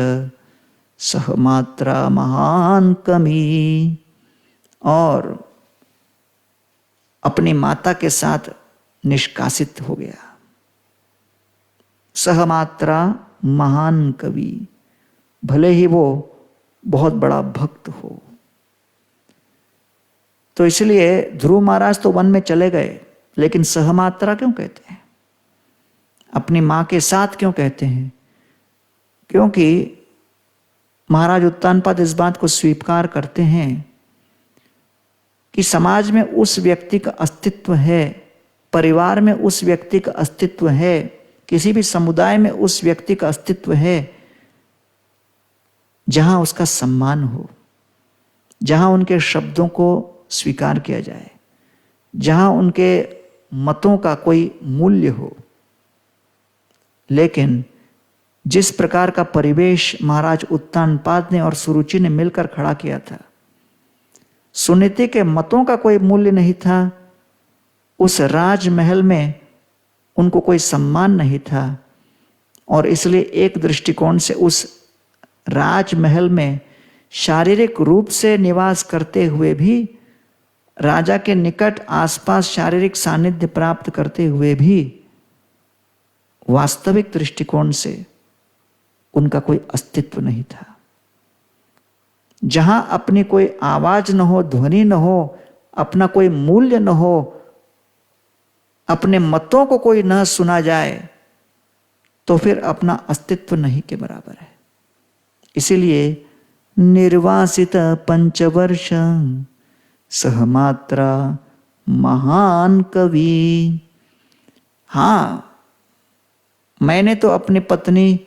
सह मात्रा महान कमी, और अपनी माता के साथ निष्कासित हो गया। सहमात्रा महान कवि, भले ही वो बहुत बड़ा भक्त हो। तो इसलिए ध्रुव महाराज तो वन में चले गए, लेकिन सहमात्रा क्यों कहते हैं? अपनी मां के साथ क्यों कहते हैं? क्योंकि महाराज उत्तानपाद इस बात को स्वीकार करते हैं कि समाज में उस व्यक्ति का अस्तित्व है, परिवार में उस व्यक्ति का अस्तित्व है, किसी भी समुदाय में उस व्यक्ति का अस्तित्व है जहां उसका सम्मान हो, जहां उनके शब्दों को स्वीकार किया जाए, जहां उनके मतों का कोई मूल्य हो। लेकिन जिस प्रकार का परिवेश महाराज उत्तानपाद ने और सुरुचि ने मिलकर खड़ा किया था, सुनीति के मतों का कोई मूल्य नहीं था, उस राजमहल में उनको कोई सम्मान नहीं था, और इसलिए एक दृष्टिकोण से उस राजमहल में शारीरिक रूप से निवास करते हुए भी, राजा के निकट आसपास शारीरिक सानिध्य प्राप्त करते हुए भी, वास्तविक दृष्टिकोण से उनका कोई अस्तित्व नहीं था। जहां अपनी कोई आवाज न हो, ध्वनि न हो, अपना कोई मूल्य न हो, अपने मतों को कोई न सुना जाए, तो फिर अपना अस्तित्व नहीं के बराबर है। इसीलिए निर्वासित पंचवर्ष सहमात्रा महान कवि। हाँ, मैंने तो अपनी पत्नी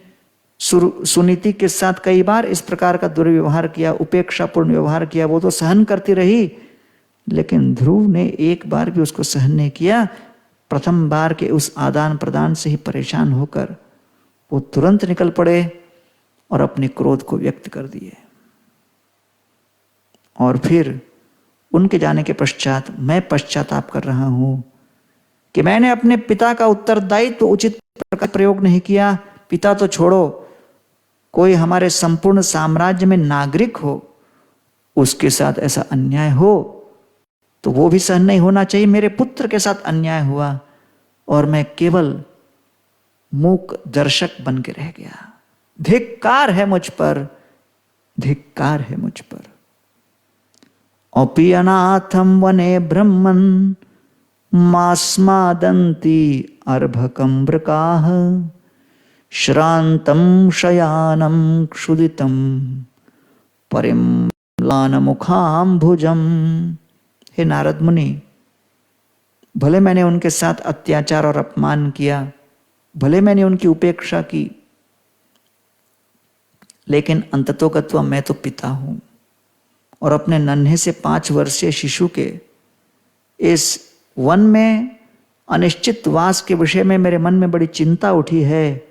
सुनीति के साथ कई बार इस प्रकार का दुर्व्यवहार किया, उपेक्षापूर्ण व्यवहार किया। वो तो सहन करती रही, लेकिन ध्रुव ने एक बार भी उसको सहन नहीं किया। प्रथम बार के उस आदान प्रदान से ही परेशान होकर वो तुरंत निकल पड़े और अपने क्रोध को व्यक्त कर दिए। और फिर उनके जाने के पश्चात मैं पश्चाताप कर रहा हूं कि मैंने अपने पिता का उत्तरदायित्व उचित प्रकार प्रयोग नहीं किया। पिता तो छोड़ो, कोई हमारे संपूर्ण साम्राज्य में नागरिक हो, उसके साथ ऐसा अन्याय हो तो वो भी सहन नहीं होना चाहिए। मेरे पुत्र के साथ अन्याय हुआ और मैं केवल मूक दर्शक बन के रह गया। धिक्कार है मुझ पर, धिक्कार है मुझ पर। अपि अनाथम वने ब्रह्मन् मास्मादन्ति अर्भकं वृकाः श्रान्तं शयानं क्षुदितं परिम्लानमुखाम्भुजम्। हे नारद मुनि, भले मैंने उनके साथ अत्याचार और अपमान किया, भले मैंने उनकी उपेक्षा की, लेकिन अंततोगत्वा मैं तो पिता हूं। और अपने नन्हे से 5 वर्षीय शिशु के इस वन में अनिश्चित वास के विषय में मेरे मन में बड़ी चिंता उठी है।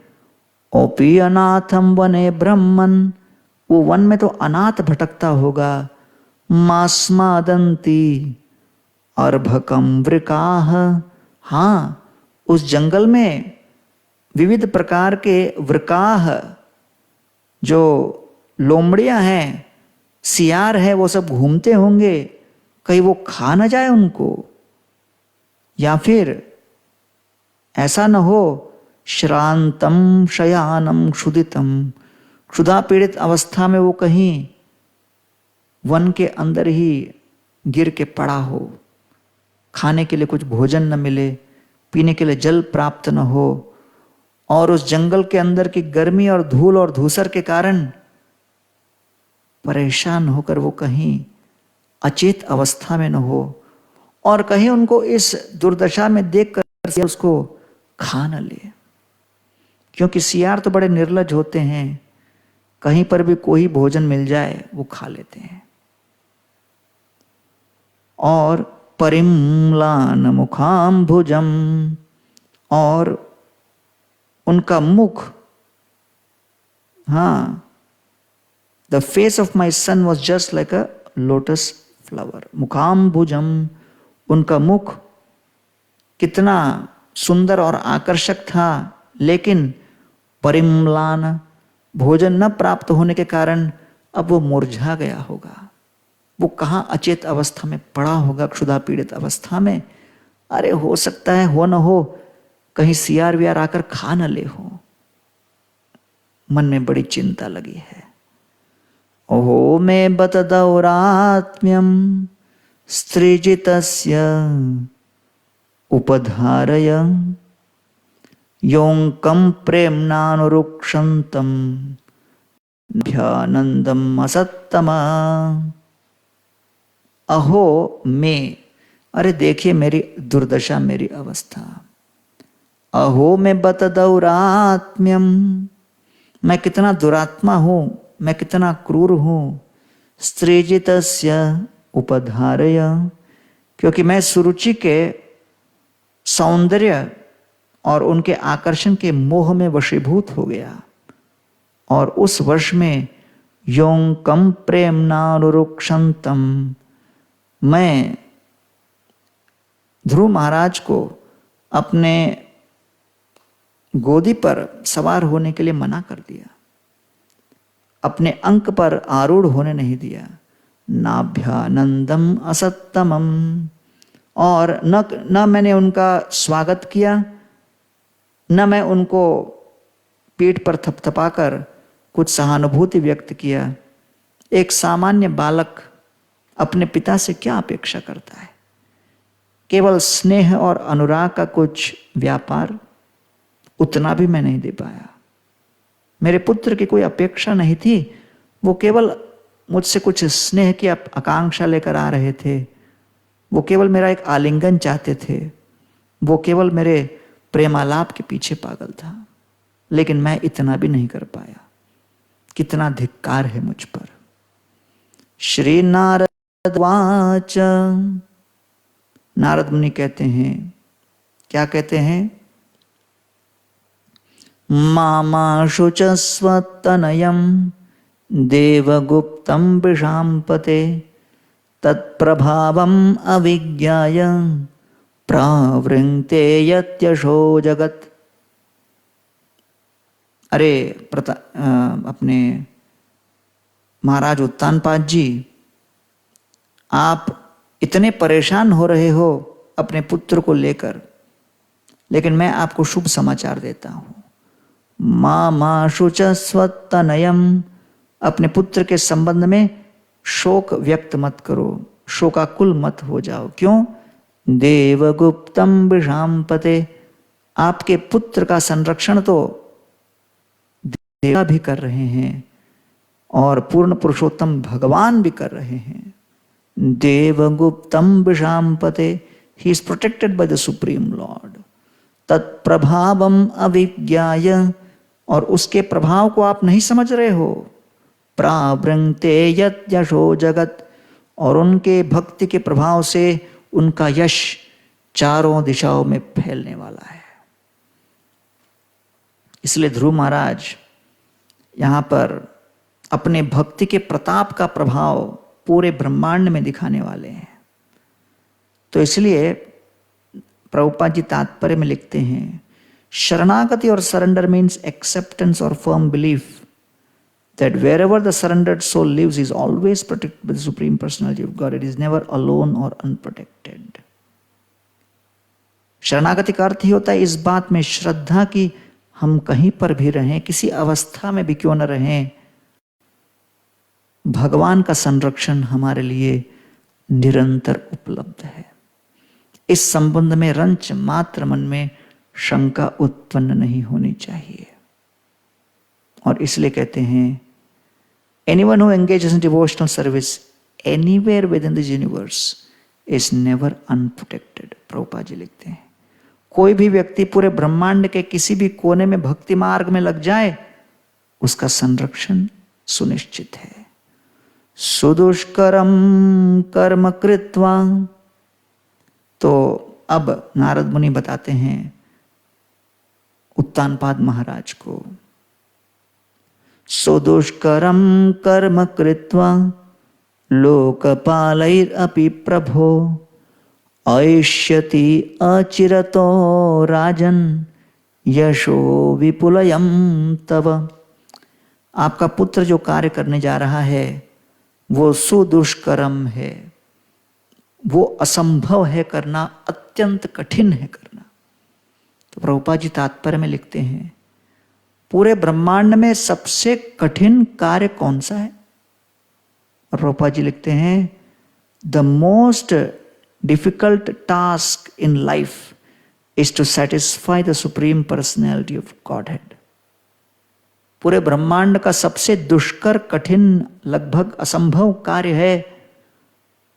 ओपी अनाथम वने ब्रह्मन्, वो वन में तो अनाथ भटकता होगा। मास्मादंती अर्भकम वृकाः, हाँ, उस जंगल में विविध प्रकार के वृकाः, जो लोमड़ियां हैं, सियार है, वो सब घूमते होंगे। कहीं वो खा न जाए उनको, या फिर ऐसा न हो श्रांतम शयानम क्षुदितम, क्षुधा पीड़ित अवस्था में वो कहीं वन के अंदर ही गिर के पड़ा हो, खाने के लिए कुछ भोजन न मिले, पीने के लिए जल प्राप्त न हो, और उस जंगल के अंदर की गर्मी और धूल और धूसर के कारण परेशान होकर वो कहीं अचेत अवस्था में न हो, और कहीं उनको इस दुर्दशा में देखकर उसको खा न ले। क्योंकि सियार तो बड़े निर्लज होते हैं, कहीं पर भी कोई भोजन मिल जाए वो खा लेते हैं। और परिम्लान मुखाम्भुजम, और उनका मुख, हाँ, the face of my son was just like a lotus flower. मुखाम्भुजम, उनका मुख कितना सुंदर और आकर्षक था, लेकिन परिम्लान, भोजन न प्राप्त होने के कारण अब वो मुरझा गया होगा। वो कहाँ अचेत अवस्था में पड़ा होगा, क्षुधा पीड़ित अवस्था में। अरे हो सकता है, हो न हो, कहीं सियार वियार आकर खा न ले हो। मन में बड़ी चिंता लगी है। ओहो मे बत दौरात्म्यम स्त्रीजितस्य उपधारय योंकम प्रेम्नानुरुक्षन्तम भ्यानंदम असत्तमा। अहो मैं, अरे देखिए मेरी दुर्दशा, मेरी अवस्था। अहो मैं बत दौरात्म्यम, मैं कितना दुरात्मा हूं, मैं कितना क्रूर हूं। स्त्रीजितस्य उपधारय, क्योंकि मैं सुरुचि के सौंदर्य और उनके आकर्षण के मोह में वशीभूत हो गया, और उस वश में योंकम प्रेम्नानुरुक्षन्तम, मैं ध्रुव महाराज को अपने गोदी पर सवार होने के लिए मना कर दिया, अपने अंक पर आरूढ़ होने नहीं दिया। नाभ्यानंदम असत्तमम, और न मैंने उनका स्वागत किया, न मैं उनको पीठ पर थपथपाकर कुछ सहानुभूति व्यक्त किया। एक सामान्य बालक अपने पिता से क्या अपेक्षा करता है? केवल स्नेह और अनुराग का कुछ व्यापार, उतना भी मैं नहीं दे पाया। मेरे पुत्र की कोई अपेक्षा नहीं थी, वो केवल मुझसे कुछ स्नेह की आकांक्षा लेकर आ रहे थे। वो केवल मेरा एक आलिंगन चाहते थे, वो केवल मेरे प्रेमालाप के पीछे पागल था, लेकिन मैं इतना भी नहीं कर पाया। कितना धिक्कार है मुझ पर। श्री नारद वाच, नारद मुनि कहते हैं, क्या कहते हैं? मामाशु च स्वतनयं देवगुप्तं विशाम्पते तत्प्रभावम् अविज्ञाय प्रावृङ्क्ते यत्यशो जगत्। अरे अपने महाराज उत्तानपाद जी, आप इतने परेशान हो रहे हो अपने पुत्र को लेकर, लेकिन मैं आपको शुभ समाचार देता हूं। मामाशु च स्वतनयम, अपने पुत्र के संबंध में शोक व्यक्त मत करो, शोकाकुल मत हो जाओ। क्यों? देवगुप्तम विशाम्पते, आपके पुत्र का संरक्षण तो देवता भी कर रहे हैं और पूर्ण पुरुषोत्तम भगवान भी कर रहे हैं। देवगुप्तम विशाम्पते, he is protected by the supreme lord. तत्प्रभावम अविज्ञाय, और उसके प्रभाव को आप नहीं समझ रहे हो। प्रावृङ्क्ते यत् यशो जगत, और उनके भक्ति के प्रभाव से उनका यश चारों दिशाओं में फैलने वाला है। इसलिए ध्रुव महाराज यहां पर अपने भक्ति के प्रताप का प्रभाव पूरे ब्रह्मांड में दिखाने वाले हैं। तो इसलिए प्रभुपाद जी तात्पर्य में लिखते हैं, शरणागति और सरेंडर मीन्स एक्सेप्टेंस और firm belief that wherever the surrendered soul lives is always protected by the Supreme Personality of God. It is never alone or unprotected. शरणागति का अर्थ ही होता है इस बात में श्रद्धा कि हम कहीं पर भी रहें, किसी अवस्था में भी क्यों न रहें, भगवान का संरक्षण हमारे लिए निरंतर उपलब्ध है। इस संबंध में रंच मात्र मन में शंका उत्पन्न नहीं होनी चाहिए। और इसलिए कहते हैं, anyone who engages in devotional service anywhere within this universe is never unprotected. Prabhupada ji लिखते हैं, कोई भी व्यक्ति पूरे ब्रह्मांड के किसी भी कोने में भक्ति मार्ग में लग जाए, उसका संरक्षण सुनिश्चित है। सुदुष्करम कर्म कृत्वा, तो अब नारद मुनि बताते हैं उत्तानपाद महाराज को, सुदुष्करम कर्म कृत्वा लोकपालैरपि प्रभो ऐष्यति अचिरतो राजन यशो विपुलयम तव। आपका पुत्र जो कार्य करने जा रहा है वो सुदुष्करम है, वो असंभव है करना, अत्यंत कठिन है करना। तो प्रभुपाद जी तात्पर्य में लिखते हैं, पूरे ब्रह्मांड में सबसे कठिन कार्य कौन सा है? और प्रभुपाद जी लिखते हैं, the most difficult task in life is to satisfy the supreme personality of Godhead. पूरे ब्रह्मांड का सबसे दुष्कर, कठिन, लगभग असंभव कार्य है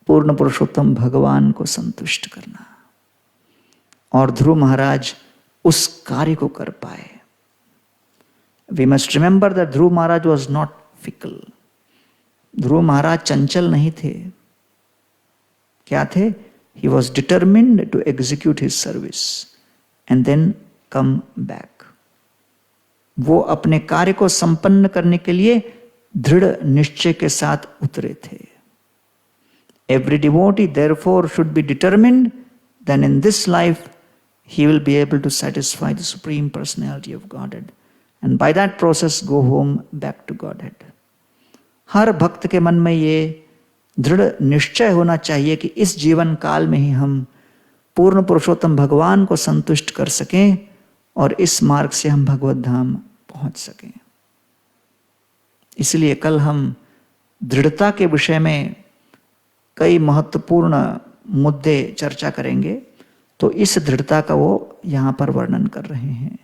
पूर्ण पुरुषोत्तम भगवान को संतुष्ट करना। और ध्रुव महाराज उस कार्य को कर पाए। We must remember that Dhruv Maharaj was not fickle. ध्रुव महाराज चंचल नहीं थे। क्या थे? He was determined to execute his service and then come back. वो अपने कार्य को संपन्न करने के लिए दृढ़ निश्चय के साथ उतरे थे। Every devotee therefore should be determined that in this life he will be able to satisfy the Supreme Personality of Godhead and by that process go home back to Godhead. हर भक्त के मन में ये दृढ़ निश्चय होना चाहिए कि इस जीवन काल में ही हम पूर्ण पुरुषोत्तम भगवान को संतुष्ट कर सकें और इस मार्ग से हम भगवत धाम पहुंच सकें। इसलिए कल हम दृढ़ता के विषय में कई महत्वपूर्ण मुद्दे चर्चा करेंगे, तो इस दृढ़ता का वो यहां पर वर्णन कर रहे हैं।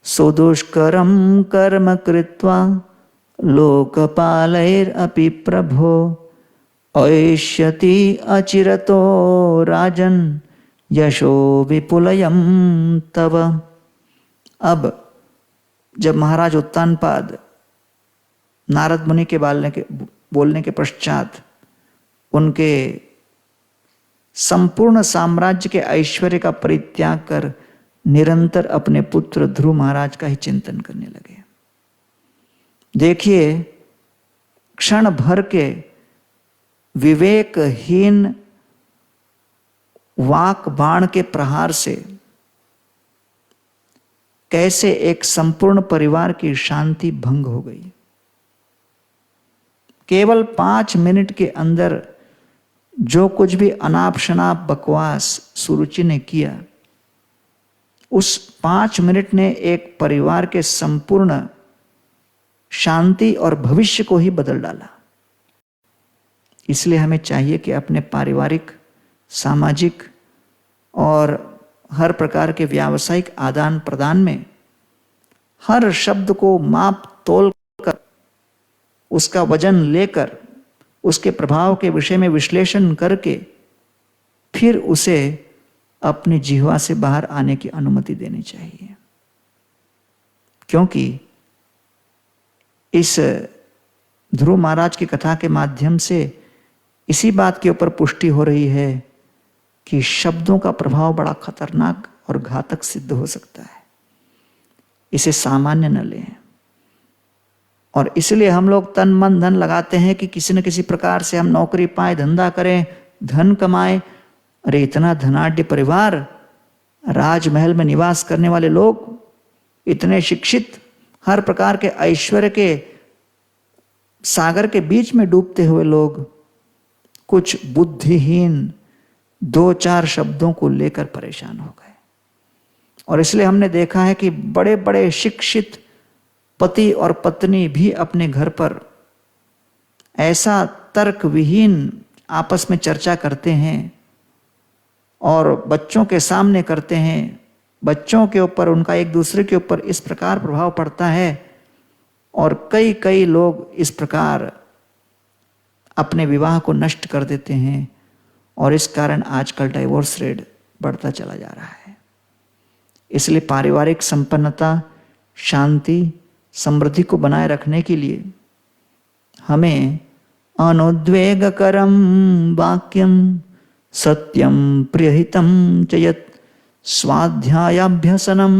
सुदुष्करम कर्म कृत्वा लोकपालैर अपि प्रभो ऐष्यति अचिरतो राजन यशो विपुलयम तव। अब जब महाराज उत्तानपाद नारद मुनि के बोलने के पश्चात उनके संपूर्ण साम्राज्य के ऐश्वर्य का परित्याग कर निरंतर अपने पुत्र ध्रुव महाराज का ही चिंतन करने लगे। देखिए, क्षण भर के विवेकहीन वाक बाण के प्रहार से कैसे एक संपूर्ण परिवार की शांति भंग हो गई। केवल 5 मिनट के अंदर जो कुछ भी अनाप शनाप बकवास सुरुचि ने किया, उस 5 मिनट ने एक परिवार के संपूर्ण शांति और भविष्य को ही बदल डाला। इसलिए हमें चाहिए कि अपने पारिवारिक, सामाजिक और हर प्रकार के व्यावसायिक आदान प्रदान में हर शब्द को माप तोल कर, उसका वजन लेकर, उसके प्रभाव के विषय में विश्लेषण करके फिर उसे अपनी जिह्वा से बाहर आने की अनुमति देनी चाहिए। क्योंकि इस ध्रुव महाराज की कथा के माध्यम से इसी बात के ऊपर पुष्टि हो रही है कि शब्दों का प्रभाव बड़ा खतरनाक और घातक सिद्ध हो सकता है। इसे सामान्य न लें। और इसलिए हम लोग तन मन धन लगाते हैं कि किसी न किसी प्रकार से हम नौकरी पाए, धंधा करें, धन कमाएं। अरे इतना धनाढ्य परिवार, राजमहल में निवास करने वाले लोग, इतने शिक्षित, हर प्रकार के ऐश्वर्य के सागर के बीच में डूबते हुए लोग कुछ बुद्धिहीन 2-4 शब्दों को लेकर परेशान हो गए। और इसलिए हमने देखा है कि बड़े बड़े शिक्षित पति और पत्नी भी अपने घर पर ऐसा तर्क विहीन आपस में चर्चा करते हैं और बच्चों के सामने करते हैं। बच्चों के ऊपर, उनका एक दूसरे के ऊपर इस प्रकार प्रभाव पड़ता है और कई लोग इस प्रकार अपने विवाह को नष्ट कर देते हैं और इस कारण आजकल डाइवोर्स रेट बढ़ता चला जा रहा है। इसलिए पारिवारिक संपन्नता, शांति, समृद्धि को बनाए रखने के लिए हमें अनुद्वेगकरम वाक्यम सत्यम प्रियहितम च यत् स्वाध्यायाभ्यसनम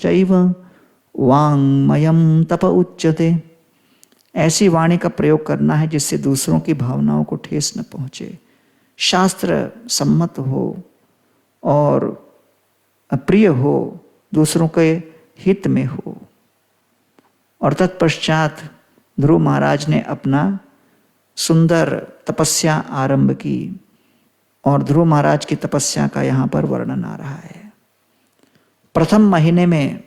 चैव वाङ्मयम तप उच्यते। ऐसी वाणी का प्रयोग करना है जिससे दूसरों की भावनाओं को ठेस न पहुंचे, शास्त्र सम्मत हो और प्रिय हो, दूसरों के हित में हो। और तत्पश्चात ध्रुव महाराज ने अपना सुंदर तपस्या आरंभ की और ध्रुव महाराज की तपस्या का यहां पर वर्णन आ रहा है। प्रथम महीने में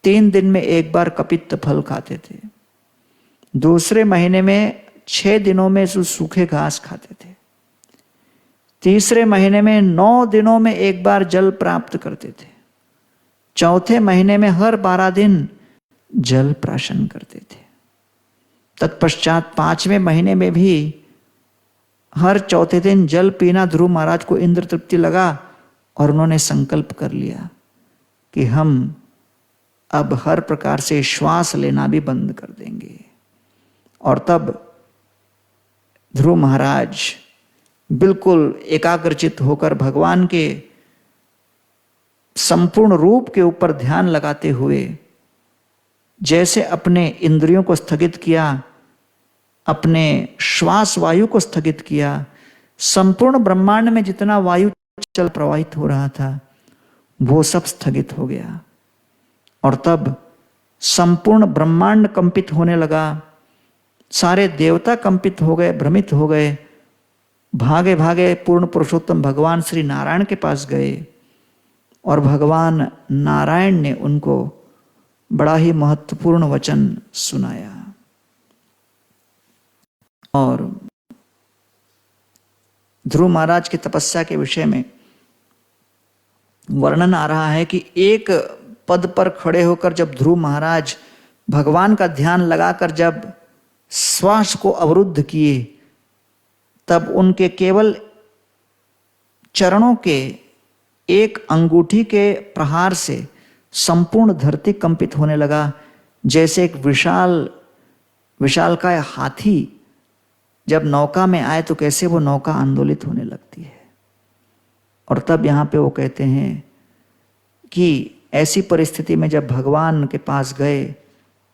3 दिन में एक बार कपित्त फल खाते थे। दूसरे महीने में 6 दिनों में सूखे घास खाते थे। तीसरे महीने में 9 दिनों में एक बार जल प्राप्त करते थे। चौथे महीने में हर 12 दिन जल प्राशन करते थे। तत्पश्चात 5वें महीने में भी हर चौथे दिन जल पीना ध्रुव महाराज को इंद्र तृप्ति लगा और उन्होंने संकल्प कर लिया कि हम अब हर प्रकार से श्वास लेना भी बंद कर देंगे। और तब ध्रुव महाराज बिल्कुल एकाग्रचित होकर भगवान के संपूर्ण रूप के ऊपर ध्यान लगाते हुए जैसे अपने इंद्रियों को स्थगित किया, अपने श्वास वायु को स्थगित किया, संपूर्ण ब्रह्मांड में जितना वायु चल प्रवाहित हो रहा था वो सब स्थगित हो गया और तब संपूर्ण ब्रह्मांड कंपित होने लगा। सारे देवता कंपित हो गए, भ्रमित हो गए, भागे भागे पूर्ण पुरुषोत्तम भगवान श्री नारायण के पास गए और भगवान नारायण ने उनको बड़ा ही महत्वपूर्ण वचन सुनाया। और ध्रुव महाराज की तपस्या के विषय में वर्णन आ रहा है कि एक पद पर खड़े होकर जब ध्रुव महाराज भगवान का ध्यान लगाकर जब श्वास को अवरुद्ध किए, तब उनके केवल चरणों के एक अंगूठी के प्रहार से संपूर्ण धरती कंपित होने लगा। जैसे एक विशालकाय हाथी जब नौका में आए तो कैसे वो नौका आंदोलित होने लगती है। और तब यहाँ पे वो कहते हैं कि ऐसी परिस्थिति में जब भगवान के पास गए,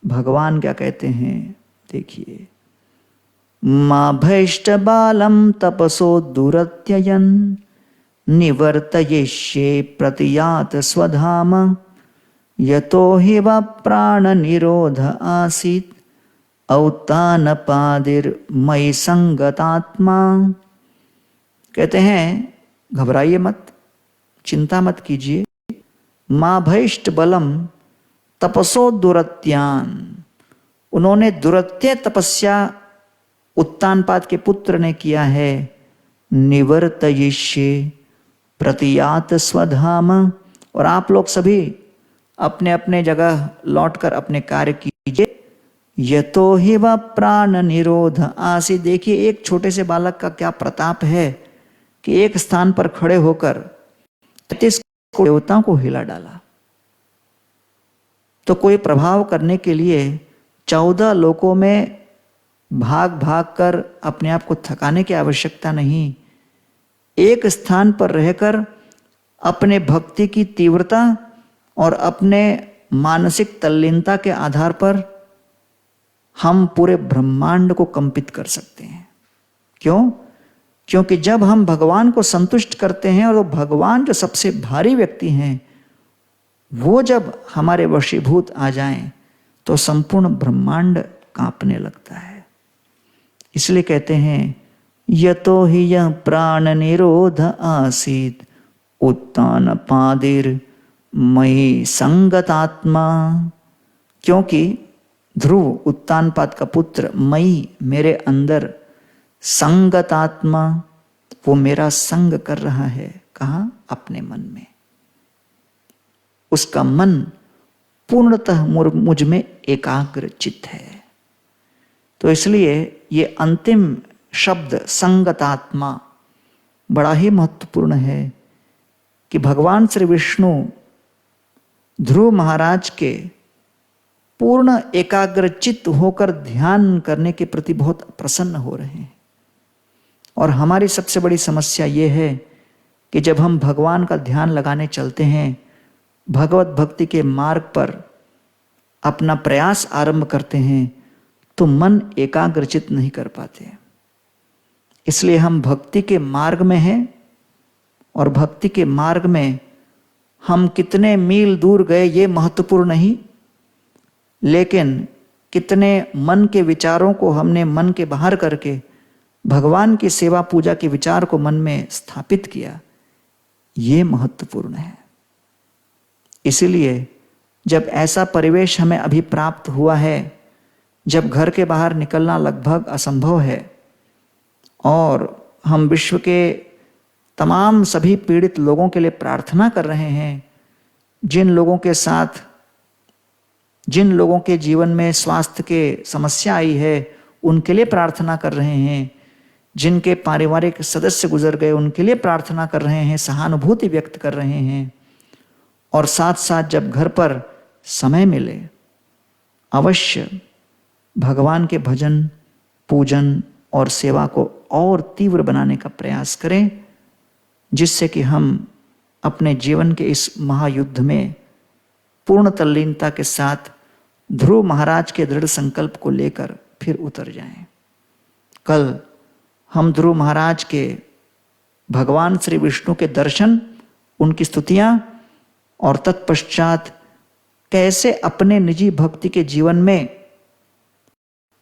भगवान क्या कहते हैं, देखिए, मां भैष्ट बालम तपसो दुरत्ययन निवर्तयिष्ये प्रतियात स्वधाम यतो हि वा प्राण निरोध आसीत औतान पादिर मयि संगतात्मा। कहते हैं घबराइए मत, चिंता मत कीजिए। मां भैष्ट बलम तपसो दुरत्यान, उन्होंने दुरत्य तपस्या उत्तानपाद के पुत्र ने किया है। निवर्तयिष्ये प्रतियात स्वधाम, और आप लोग सभी अपने अपने जगह लौटकर अपने कार्य कीजिए। यतो हि वा प्राण निरोध आसी, देखिए एक छोटे से बालक का क्या प्रताप है कि एक स्थान पर खड़े होकर 33 देवताओं को हिला डाला। तो कोई प्रभाव करने के लिए 14 लोकों में भाग भाग कर अपने आप को थकाने की आवश्यकता नहीं। एक स्थान पर रहकर अपने भक्ति की तीव्रता और अपने मानसिक तल्लीनता के आधार पर हम पूरे ब्रह्मांड को कंपित कर सकते हैं। क्यों? क्योंकि जब हम भगवान को संतुष्ट करते हैं और वो भगवान जो सबसे भारी व्यक्ति हैं वो जब हमारे वशीभूत आ जाएं तो संपूर्ण ब्रह्मांड कांपने लगता है। इसलिए कहते हैं यतो हि यह प्राण निरोध आसीत उत्तान पादिर मयि संगतात्मा, क्योंकि ध्रुव उत्तानपाद का पुत्र मयि मेरे अंदर संगतात्मा, वो मेरा संग कर रहा है। कहाँ? अपने मन में। उसका मन पूर्णतः मुझ में एकाग्र चित्त है। तो इसलिए ये अंतिम शब्द संगतात्मा बड़ा ही महत्वपूर्ण है कि भगवान श्री विष्णु ध्रुव महाराज के पूर्ण एकाग्रचित्त होकर ध्यान करने के प्रति बहुत प्रसन्न हो रहे हैं। और हमारी सबसे बड़ी समस्या ये है कि जब हम भगवान का ध्यान लगाने चलते हैं, भगवत भक्ति के मार्ग पर अपना प्रयास आरंभ करते हैं, तो मन एकाग्रचित्त नहीं कर पाते। इसलिए हम भक्ति के मार्ग में हैं और भक्ति के मार्ग में हम कितने मील दूर गए ये महत्वपूर्ण नहीं, लेकिन कितने मन के विचारों को हमने मन के बाहर करके भगवान की सेवा पूजा के विचार को मन में स्थापित किया, ये महत्वपूर्ण है। इसीलिए जब ऐसा परिवेश हमें अभी प्राप्त हुआ है, जब घर के बाहर निकलना लगभग असंभव है और हम विश्व के तमाम सभी पीड़ित लोगों के लिए प्रार्थना कर रहे हैं, जिन लोगों के जीवन में स्वास्थ्य के समस्या आई है उनके लिए प्रार्थना कर रहे हैं, जिनके पारिवारिक सदस्य गुजर गए उनके लिए प्रार्थना कर रहे हैं, सहानुभूति व्यक्त कर रहे हैं। और साथ साथ जब घर पर समय मिले अवश्य भगवान के भजन, पूजन और सेवा को और तीव्र बनाने का प्रयास करें, जिससे कि हम अपने जीवन के इस महायुद्ध में पूर्ण तल्लीनता के साथ ध्रुव महाराज के दृढ़ संकल्प को लेकर फिर उतर जाएं। कल हम ध्रुव महाराज के भगवान श्री विष्णु के दर्शन, उनकी स्तुतियां और तत्पश्चात कैसे अपने निजी भक्ति के जीवन में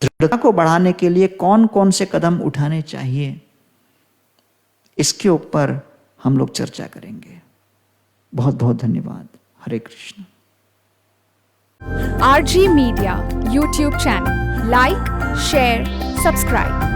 दृढ़ता को बढ़ाने के लिए कौन कौन से कदम उठाने चाहिए, इसके ऊपर हम लोग चर्चा करेंगे। बहुत बहुत धन्यवाद। हरे Krishna. RG Media YouTube channel. Like, share, subscribe.